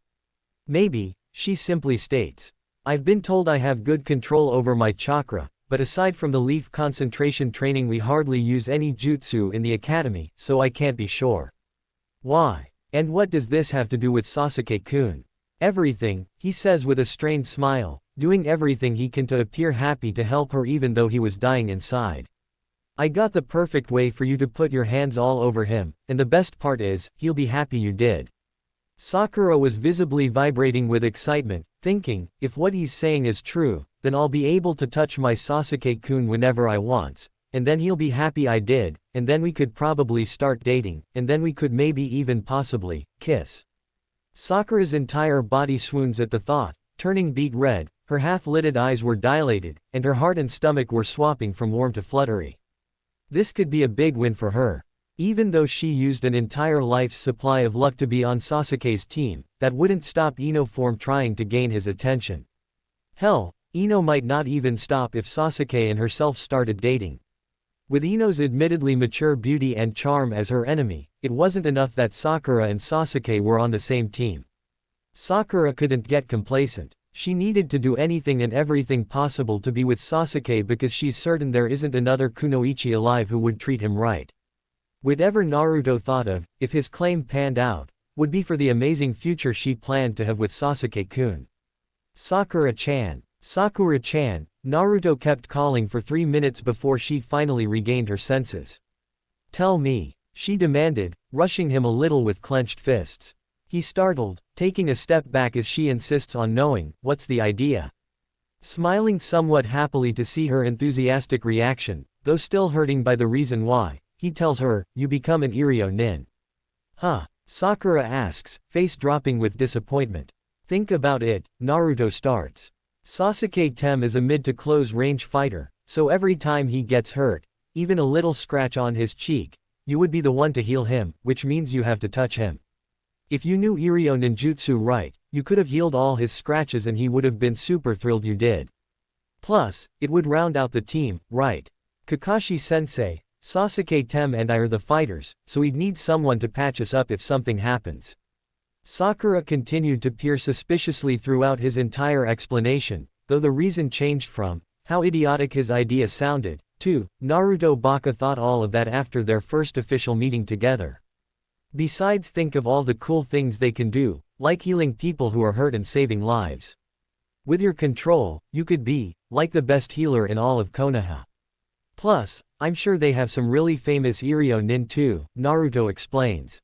Speaker 1: Maybe, she simply states. I've been told I have good control over my chakra, but aside from the leaf concentration training we hardly use any jutsu in the academy, so I can't be sure. Why? And what does this have to do with Sasuke-kun? Everything, he says with a strained smile, doing everything he can to appear happy to help her even though he was dying inside. I got the perfect way for you to put your hands all over him, and the best part is, he'll be happy you did. Sakura was visibly vibrating with excitement, thinking, if what he's saying is true, then I'll be able to touch my Sasuke-kun whenever I want, and then he'll be happy I did, and then we could probably start dating, and then we could maybe even possibly kiss. Sakura's entire body swoons at the thought, turning beet red, her half-lidded eyes were dilated, and her heart and stomach were swapping from warm to fluttery. This could be a big win for her. Even though she used an entire life's supply of luck to be on Sasuke's team, that wouldn't stop Ino from trying to gain his attention. Hell, Ino might not even stop if Sasuke and herself started dating. With Ino's admittedly mature beauty and charm as her enemy, it wasn't enough that Sakura and Sasuke were on the same team. Sakura couldn't get complacent. She needed to do anything and everything possible to be with Sasuke because she's certain there isn't another kunoichi alive who would treat him right. Whatever Naruto thought of, if his claim panned out, would be for the amazing future she planned to have with Sasuke-kun. Sakura-chan. Sakura-chan, Naruto kept calling for 3 minutes before she finally regained her senses. Tell me, she demanded, rushing him a little with clenched fists. He's startled, taking a step back as she insists on knowing, what's the idea? Smiling somewhat happily to see her enthusiastic reaction, though still hurting by the reason why, he tells her, you become an Iryo nin. Huh? Sakura asks, face dropping with disappointment. Think about it, Naruto starts. Sasuke Tem is a mid to close range fighter, so every time he gets hurt, even a little scratch on his cheek, you would be the one to heal him, which means you have to touch him. If you knew Iryo ninjutsu right, you could have healed all his scratches and he would have been super thrilled you did. Plus, it would round out the team, right? Kakashi-sensei, Sasuke Tem and I are the fighters, so we'd need someone to patch us up if something happens. Sakura continued to peer suspiciously throughout his entire explanation, though the reason changed from how idiotic his idea sounded, to Naruto Baka thought all of that after their first official meeting together. Besides, think of all the cool things they can do, like healing people who are hurt and saving lives. With your control, you could be, like the best healer in all of Konoha. Plus, I'm sure they have some really famous Iryo nin too, Naruto explains.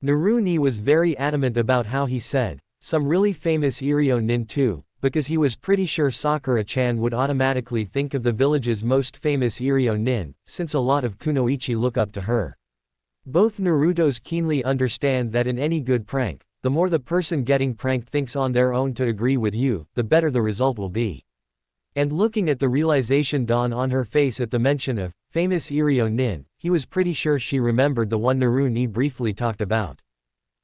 Speaker 1: Naruni was very adamant about how he said, some really famous Iryo nin too, because he was pretty sure Sakura-chan would automatically think of the village's most famous Iryo nin, since a lot of kunoichi look up to her. Both Narutos keenly understand that in any good prank, the more the person getting pranked thinks on their own to agree with you, the better the result will be. And looking at the realization dawn on her face at the mention of famous Iryo nin, he was pretty sure she remembered the one Naruni briefly talked about.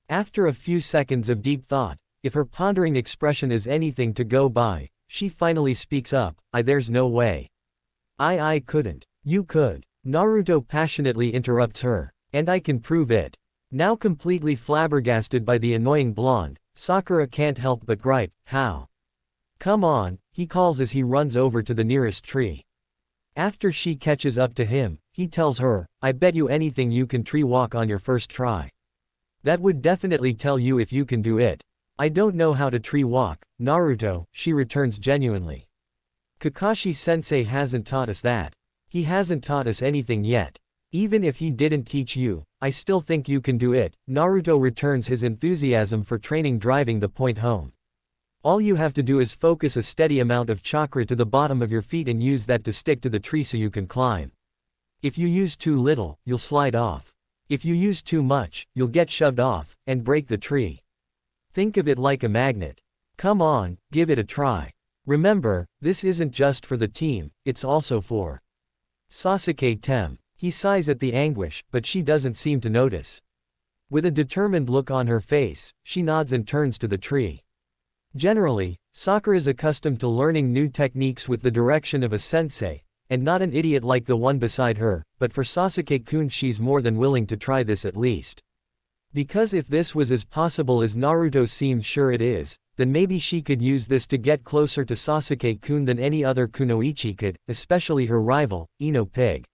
Speaker 1: After a few seconds of deep thought, If her pondering expression is anything to go by, she finally speaks up, there's no way. I couldn't. You could. Naruto passionately interrupts her. And I can prove it. Now completely flabbergasted by the annoying blonde, Sakura can't help but gripe, how? Come on, he calls as he runs over to the nearest tree. After she catches up to him, he tells her, I bet you anything you can tree walk on your first try. That would definitely tell you if you can do it. I don't know how to tree walk, Naruto, she returns genuinely. Kakashi-sensei hasn't taught us that. He hasn't taught us anything yet. Even if he didn't teach you, I still think you can do it, Naruto returns his enthusiasm for training, driving the point home. All you have to do is focus a steady amount of chakra to the bottom of your feet and use that to stick to the tree so you can climb. If you use too little, you'll slide off. If you use too much, you'll get shoved off, and break the tree. Think of it like a magnet. Come on, give it a try. Remember, this isn't just for the team, it's also for Sasuke-tem. He sighs at the anguish, but she doesn't seem to notice. With a determined look on her face, she nods and turns to the tree. Generally, Sakura is accustomed to learning new techniques with the direction of a sensei, and not an idiot like the one beside her, but for Sasuke-kun she's more than willing to try this at least. Because if this was as possible as Naruto seems sure it is, then maybe she could use this to get closer to Sasuke-kun than any other kunoichi could, especially her rival, Ino Pig.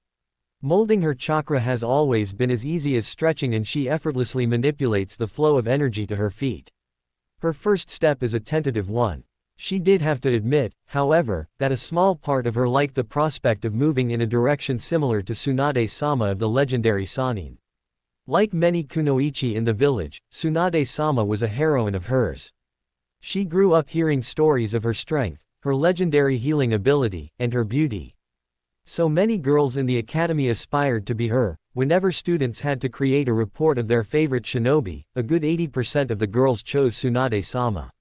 Speaker 1: Molding her chakra has always been as easy as stretching, and she effortlessly manipulates the flow of energy to her feet. Her first step is a tentative one. She did have to admit, however, that a small part of her liked the prospect of moving in a direction similar to Tsunade-sama of the legendary Sannin. Like many kunoichi in the village, Tsunade-sama was a heroine of hers. She grew up hearing stories of her strength, her legendary healing ability, and her beauty. So many girls in the academy aspired to be her. Whenever students had to create a report of their favorite shinobi, a good 80% of the girls chose Tsunade-sama.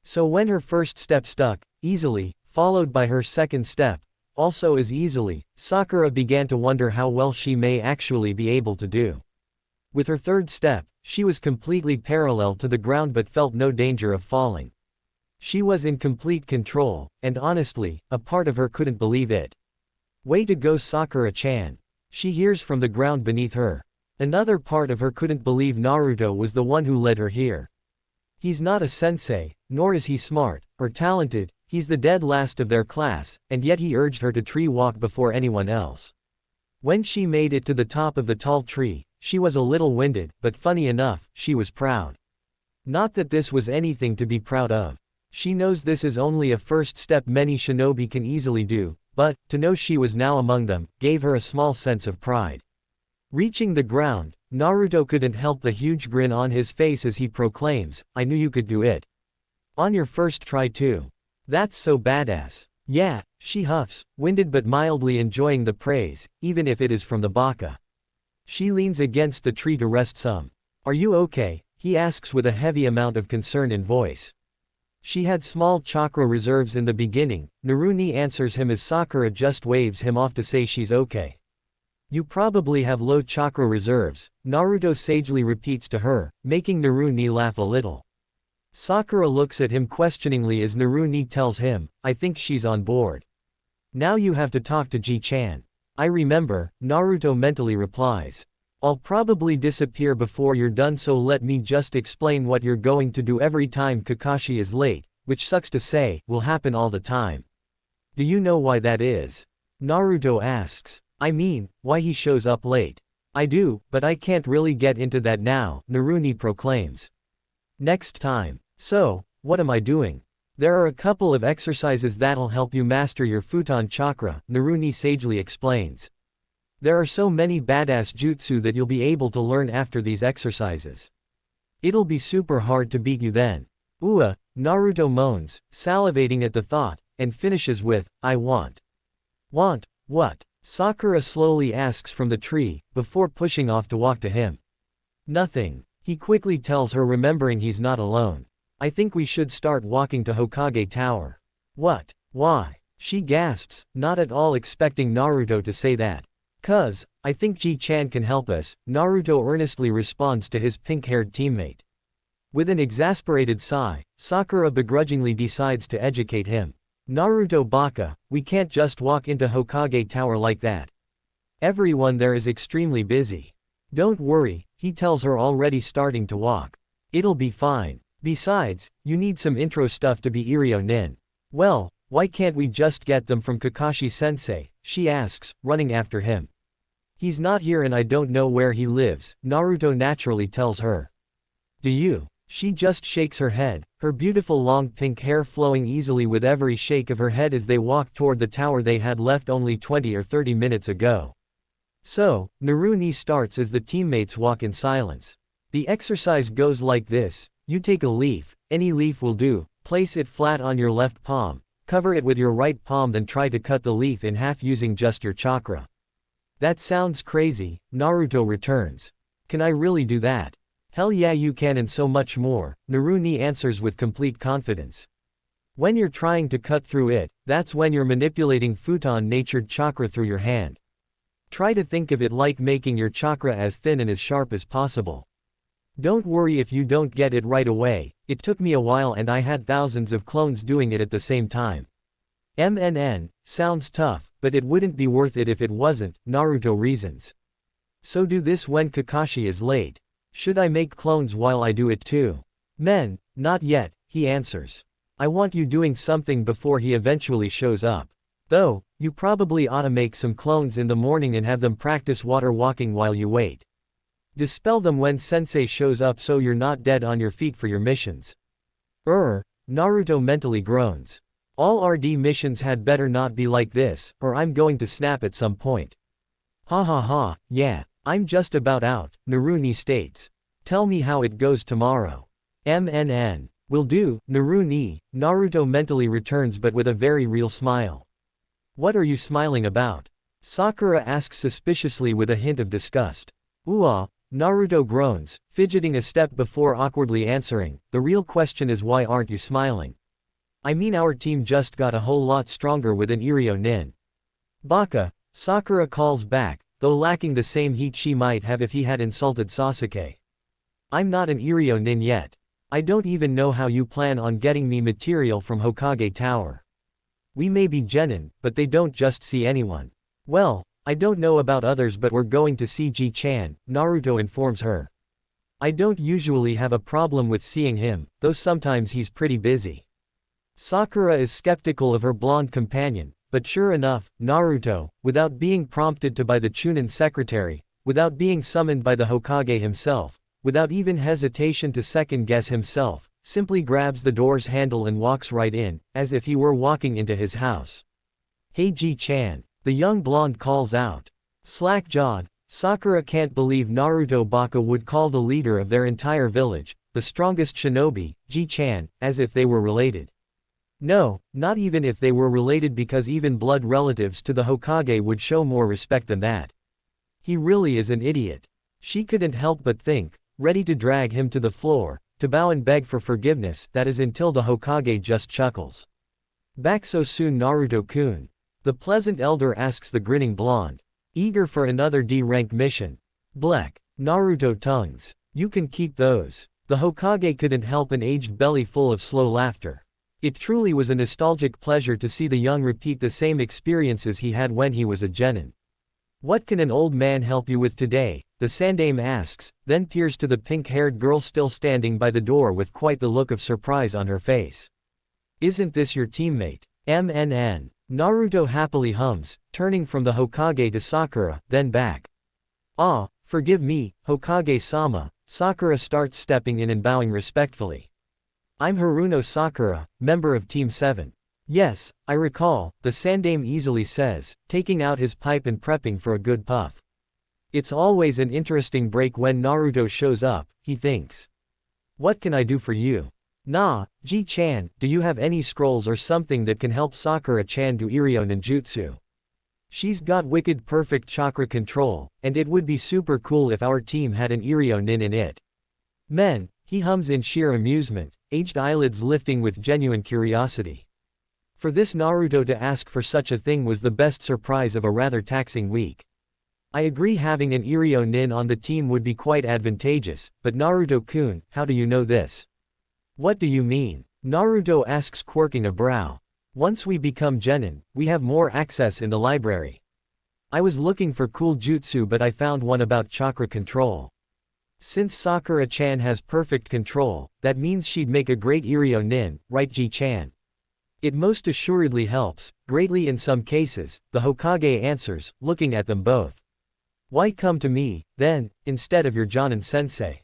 Speaker 1: So when her first step stuck, easily, followed by her second step, also as easily, Sakura began to wonder how well she may actually be able to do. With her third step, she was completely parallel to the ground but felt no danger of falling. She was in complete control, and honestly, a part of her couldn't believe it. Way to go, Sakura-chan. She hears from the ground beneath her. Another part of her couldn't believe Naruto was the one who led her here. He's not a sensei, nor is he smart, or talented, he's the dead last of their class, and yet he urged her to tree walk before anyone else. When she made it to the top of the tall tree, she was a little winded, but funny enough, she was proud. Not that this was anything to be proud of. She knows this is only a first step many shinobi can easily do, but, to know she was now among them, gave her a small sense of pride. Reaching the ground, Naruto couldn't help the huge grin on his face as he proclaims, I knew you could do it. On your first try too. That's so badass. Yeah, she huffs, winded but mildly enjoying the praise, even if it is from the baka. She leans against the tree to rest some. Are you okay? He asks with a heavy amount of concern in voice. She had small chakra reserves in the beginning, Naruni answers him as Sakura just waves him off to say she's okay. You probably have low chakra reserves, Naruto sagely repeats to her, making Naruni laugh a little. Sakura looks at him questioningly as Naruni tells him, I think she's on board. Now you have to talk to Ji-chan. I remember, Naruto mentally replies. I'll probably disappear before you're done, so let me just explain what you're going to do every time Kakashi is late, which sucks to say, will happen all the time. Do you know why that is? Naruto asks. I mean, why he shows up late. I do, but I can't really get into that now, Naruni proclaims. Next time. So, what am I doing? There are a couple of exercises that'll help you master your futon chakra, Naruni sagely explains. There are so many badass jutsu that you'll be able to learn after these exercises. It'll be super hard to beat you then. Naruto moans, salivating at the thought, and finishes with, I want. Want, what? Sakura slowly asks from the tree, before pushing off to walk to him. Nothing. He quickly tells her, remembering he's not alone. I think we should start walking to Hokage Tower. What? Why? She gasps, not at all expecting Naruto to say that. "'Cause, I think Ji-chan can help us," Naruto earnestly responds to his pink-haired teammate. With an exasperated sigh, Sakura begrudgingly decides to educate him. Naruto Baka, we can't just walk into Hokage Tower like that. Everyone there is extremely busy. Don't worry, he tells her, already starting to walk. It'll be fine. Besides, you need some intro stuff to be Iryo Nin. Well, why can't we just get them from Kakashi-sensei, she asks, running after him. He's not here and I don't know where he lives, Naruto naturally tells her. Do you? She just shakes her head, her beautiful long pink hair flowing easily with every shake of her head as they walk toward the tower they had left only 20 or 30 minutes ago. So, Naruto starts as the teammates walk in silence. The exercise goes like this: you take a leaf, any leaf will do, place it flat on your left palm, cover it with your right palm, then try to cut the leaf in half using just your chakra. That sounds crazy, Naruto returns. Can I really do that? Hell yeah you can, and so much more, Naruto answers with complete confidence. When you're trying to cut through it, that's when you're manipulating futon-natured chakra through your hand. Try to think of it like making your chakra as thin and as sharp as possible. Don't worry if you don't get it right away, it took me a while and I had thousands of clones doing it at the same time. Sounds tough, but it wouldn't be worth it if it wasn't, Naruto reasons. So do this when Kakashi is late. Should I make clones while I do it too? Not yet, he answers. I want you doing something before he eventually shows up. Though, you probably ought to make some clones in the morning and have them practice water walking while you wait. Dispel them when sensei shows up so you're not dead on your feet for your missions. Naruto mentally groans. All RD missions had better not be like this, or I'm going to snap at some point. Ha ha ha, yeah, I'm just about out, Naruto states. Tell me how it goes tomorrow. Will do, Naruto mentally returns, but with a very real smile. What are you smiling about? Sakura asks suspiciously with a hint of disgust. Naruto groans, fidgeting a step before awkwardly answering. The real question is, why aren't you smiling? I mean, our team just got a whole lot stronger with an Iryo Nin. Baka, Sakura calls back, though lacking the same heat she might have if he had insulted Sasuke. I'm not an Iryo Nin yet. I don't even know how you plan on getting me material from Hokage Tower. We may be genin, but they don't just see anyone. Well, I don't know about others, but we're going to see Ji-chan, Naruto informs her. I don't usually have a problem with seeing him, though sometimes he's pretty busy. Sakura is skeptical of her blonde companion, but sure enough, Naruto, without being prompted to by the Chunin secretary, without being summoned by the Hokage himself, without even hesitation to second-guess himself, simply grabs the door's handle and walks right in, as if he were walking into his house. Hey Ji-chan, the young blonde calls out. Slack-jawed, Sakura can't believe Naruto Baka would call the leader of their entire village, the strongest shinobi, Ji-chan, as if they were related. No, not even if they were related, because even blood relatives to the Hokage would show more respect than that. He really is an idiot. She couldn't help but think, ready to drag him to the floor, to bow and beg for forgiveness, that is, until the Hokage just chuckles. Back so soon, Naruto-kun? The pleasant elder asks the grinning blonde. Eager for another D-rank mission. Blech, Naruto tongues. You can keep those. The Hokage couldn't help an aged belly full of slow laughter. It truly was a nostalgic pleasure to see the young repeat the same experiences he had when he was a genin. What can an old man help you with today? The Sandame asks, then peers to the pink-haired girl still standing by the door with quite the look of surprise on her face. Isn't this your teammate? Naruto happily hums, turning from the Hokage to Sakura, then back. Forgive me, Hokage-sama. Sakura starts stepping in and bowing respectfully. I'm Haruno Sakura, member of Team 7. Yes, I recall, the Sandame easily says, taking out his pipe and prepping for a good puff. It's always an interesting break when Naruto shows up, he thinks. What can I do for you? Ji-chan, do you have any scrolls or something that can help Sakura-chan do Iryo ninjutsu? She's got wicked perfect chakra control, and it would be super cool if our team had an Iryo nin in it. He hums in sheer amusement, aged eyelids lifting with genuine curiosity. For this Naruto to ask for such a thing was the best surprise of a rather taxing week. I agree having an Iryo nin on the team would be quite advantageous, but Naruto-kun, how do you know this? What do you mean? Naruto asks, quirking a brow. Once we become genin, we have more access in the library. I was looking for cool jutsu but I found one about chakra control. Since Sakura-chan has perfect control, that means she'd make a great Iryo nin, right Ji-chan? It most assuredly helps, greatly in some cases, the Hokage answers, looking at them both. Why come to me, then, instead of your Jonin-sensei?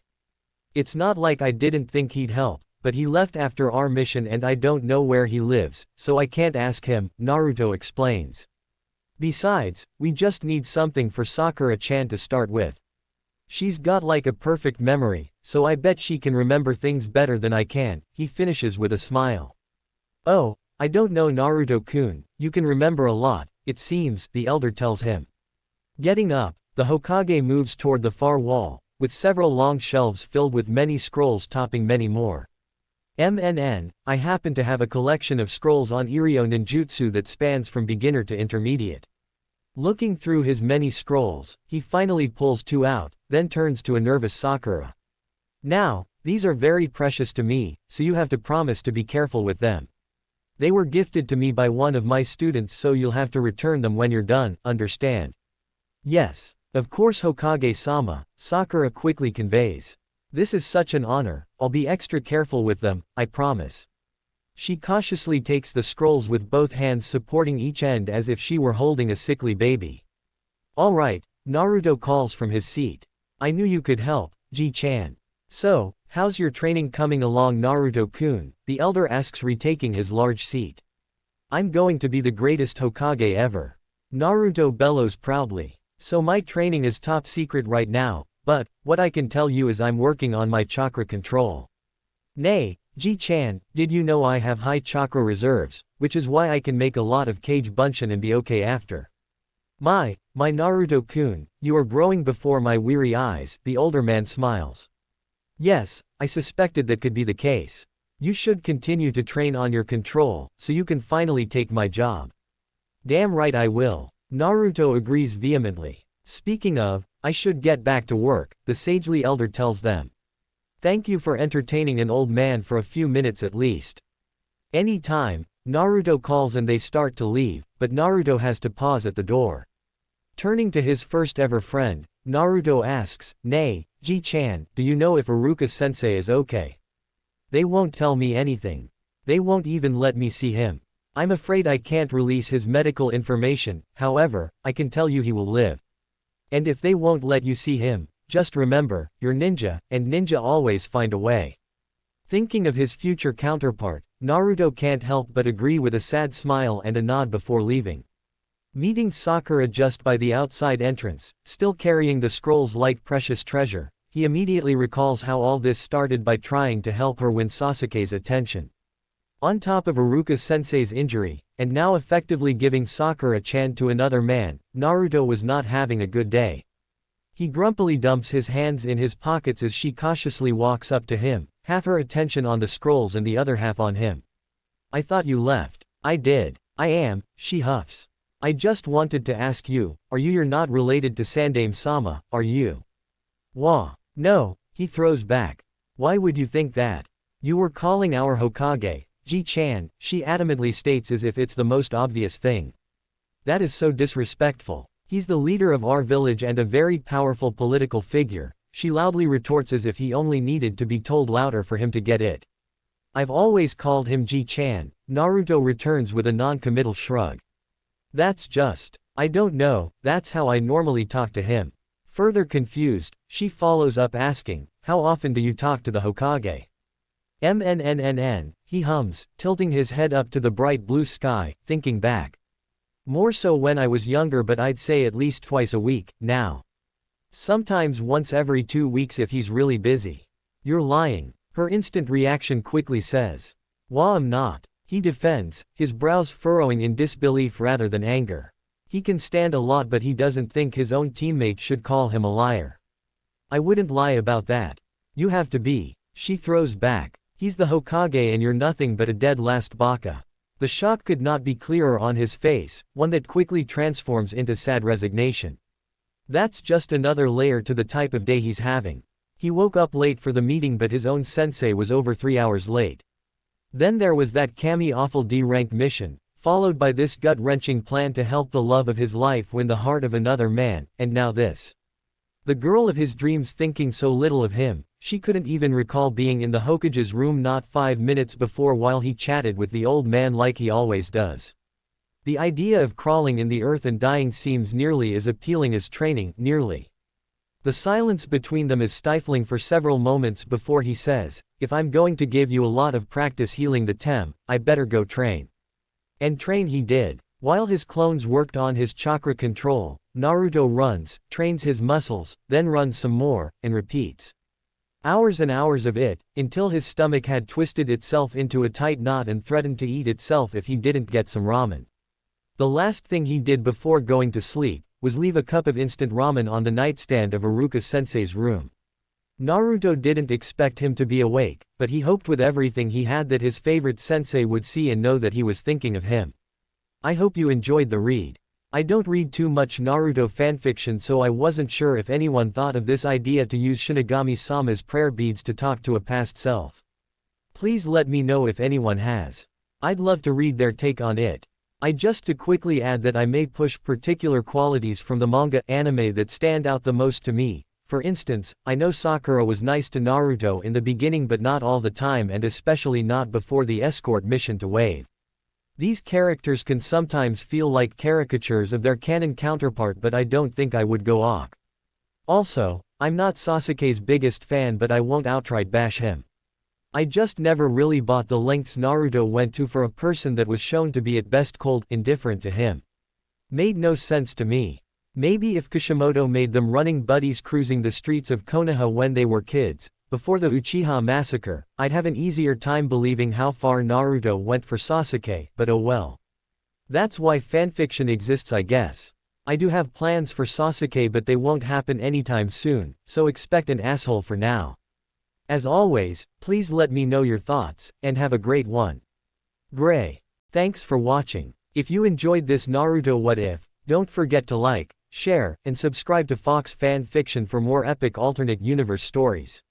Speaker 1: It's not like I didn't think he'd help, but he left after our mission and I don't know where he lives, so I can't ask him, Naruto explains. Besides, we just need something for Sakura-chan to start with. She's got like a perfect memory, so I bet she can remember things better than I can, he finishes with a smile. Oh, I don't know Naruto-kun, you can remember a lot, it seems, the elder tells him. Getting up, the Hokage moves toward the far wall, with several long shelves filled with many scrolls topping many more. I happen to have a collection of scrolls on Iryo ninjutsu that spans from beginner to intermediate. Looking through his many scrolls, he finally pulls 2 out, then turns to a nervous Sakura. Now, these are very precious to me, so you have to promise to be careful with them. They were gifted to me by one of my students, so you'll have to return them when you're done, understand? Yes, of course Hokage-sama, Sakura quickly conveys. This is such an honor, I'll be extra careful with them, I promise. She cautiously takes the scrolls with both hands supporting each end as if she were holding a sickly baby. All right, Naruto calls from his seat. I knew you could help, Ji-chan. So, how's your training coming along, Naruto-kun? The elder asks, retaking his large seat. I'm going to be the greatest Hokage ever. Naruto bellows proudly. So my training is top secret right now, but what I can tell you is I'm working on my chakra control. Nay, Ji-chan, did you know I have high chakra reserves, which is why I can make a lot of Kage Bunshin and be okay after. My Naruto-kun, you are growing before my weary eyes, the older man smiles. Yes, I suspected that could be the case. You should continue to train on your control, so you can finally take my job. Damn right I will. Naruto agrees vehemently. Speaking of, I should get back to work, the sagely elder tells them. Thank you for entertaining an old man for a few minutes at least. Any time, Naruto calls and they start to leave, but Naruto has to pause at the door. Turning to his first ever friend, Naruto asks, Nay, Ji-chan, do you know if Iruka-sensei is okay? They won't tell me anything. They won't even let me see him. I'm afraid I can't release his medical information, however, I can tell you he will live. And if they won't let you see him, just remember, you're ninja, and ninja always find a way. Thinking of his future counterpart, Naruto can't help but agree with a sad smile and a nod before leaving. Meeting Sakura just by the outside entrance, still carrying the scrolls like precious treasure, he immediately recalls how all this started by trying to help her win Sasuke's attention. On top of Iruka-sensei's injury, and now effectively giving Sakura-chan to another man, Naruto was not having a good day. He grumpily dumps his hands in his pockets as she cautiously walks up to him, half her attention on the scrolls and the other half on him. I thought you left. I did. I am, she huffs. I just wanted to ask you, you're not related to Sandaime-sama, are you? Wah. No, he throws back. Why would you think that? You were calling our Hokage, Ji-chan, she adamantly states as if it's the most obvious thing. That is so disrespectful. He's the leader of our village and a very powerful political figure, she loudly retorts as if he only needed to be told louder for him to get it. I've always called him Ji-chan, Naruto returns with a non-committal shrug. That's just, I don't know, that's how I normally talk to him. Further confused, she follows up asking, how often do you talk to the Hokage? He hums, tilting his head up to the bright blue sky, thinking back. More so when I was younger, but I'd say at least twice a week, now. Sometimes once every 2 weeks if he's really busy. You're lying, her instant reaction quickly says. Wah, I'm not. He defends, his brows furrowing in disbelief rather than anger. He can stand a lot but he doesn't think his own teammate should call him a liar. I wouldn't lie about that. You have to be, she throws back. He's the Hokage and you're nothing but a dead last baka. The shock could not be clearer on his face, one that quickly transforms into sad resignation. That's just another layer to the type of day he's having. He woke up late for the meeting but his own sensei was over 3 hours late. Then there was that Kami awful D-rank mission, followed by this gut-wrenching plan to help the love of his life win the heart of another man, and now this. The girl of his dreams thinking so little of him, she couldn't even recall being in the Hokage's room not 5 minutes before while he chatted with the old man like he always does. The idea of crawling in the earth and dying seems nearly as appealing as training, nearly. The silence between them is stifling for several moments before he says, "If I'm going to give you a lot of practice healing the Tem, I better go train." And train he did. While his clones worked on his chakra control, Naruto runs, trains his muscles, then runs some more, and repeats. Hours and hours of it, until his stomach had twisted itself into a tight knot and threatened to eat itself if he didn't get some ramen. The last thing he did before going to sleep was leave a cup of instant ramen on the nightstand of Iruka-sensei's room. Naruto didn't expect him to be awake, but he hoped with everything he had that his favorite sensei would see and know that he was thinking of him. I hope you enjoyed the read. I don't read too much Naruto fanfiction, so I wasn't sure if anyone thought of this idea to use Shinigami-sama's prayer beads to talk to a past self. Please let me know if anyone has. I'd love to read their take on it. Just to quickly add that I may push particular qualities from the manga anime that stand out the most to me. For instance, I know Sakura was nice to Naruto in the beginning but not all the time, and especially not before the escort mission to Wave. These characters can sometimes feel like caricatures of their canon counterpart, but I don't think I would go awk. Also, I'm not Sasuke's biggest fan, but I won't outright bash him. I just never really bought the lengths Naruto went to for a person that was shown to be at best cold, indifferent to him. Made no sense to me. Maybe if Kishimoto made them running buddies cruising the streets of Konoha when they were kids, before the Uchiha massacre, I'd have an easier time believing how far Naruto went for Sasuke, but oh well. That's why fanfiction exists, I guess. I do have plans for Sasuke, but they won't happen anytime soon, so expect an asshole for now. As always, please let me know your thoughts, and have a great one. Gray. Thanks for watching. If you enjoyed this Naruto What If, don't forget to like, share, and subscribe to Fox Fan Fiction for more epic alternate universe stories.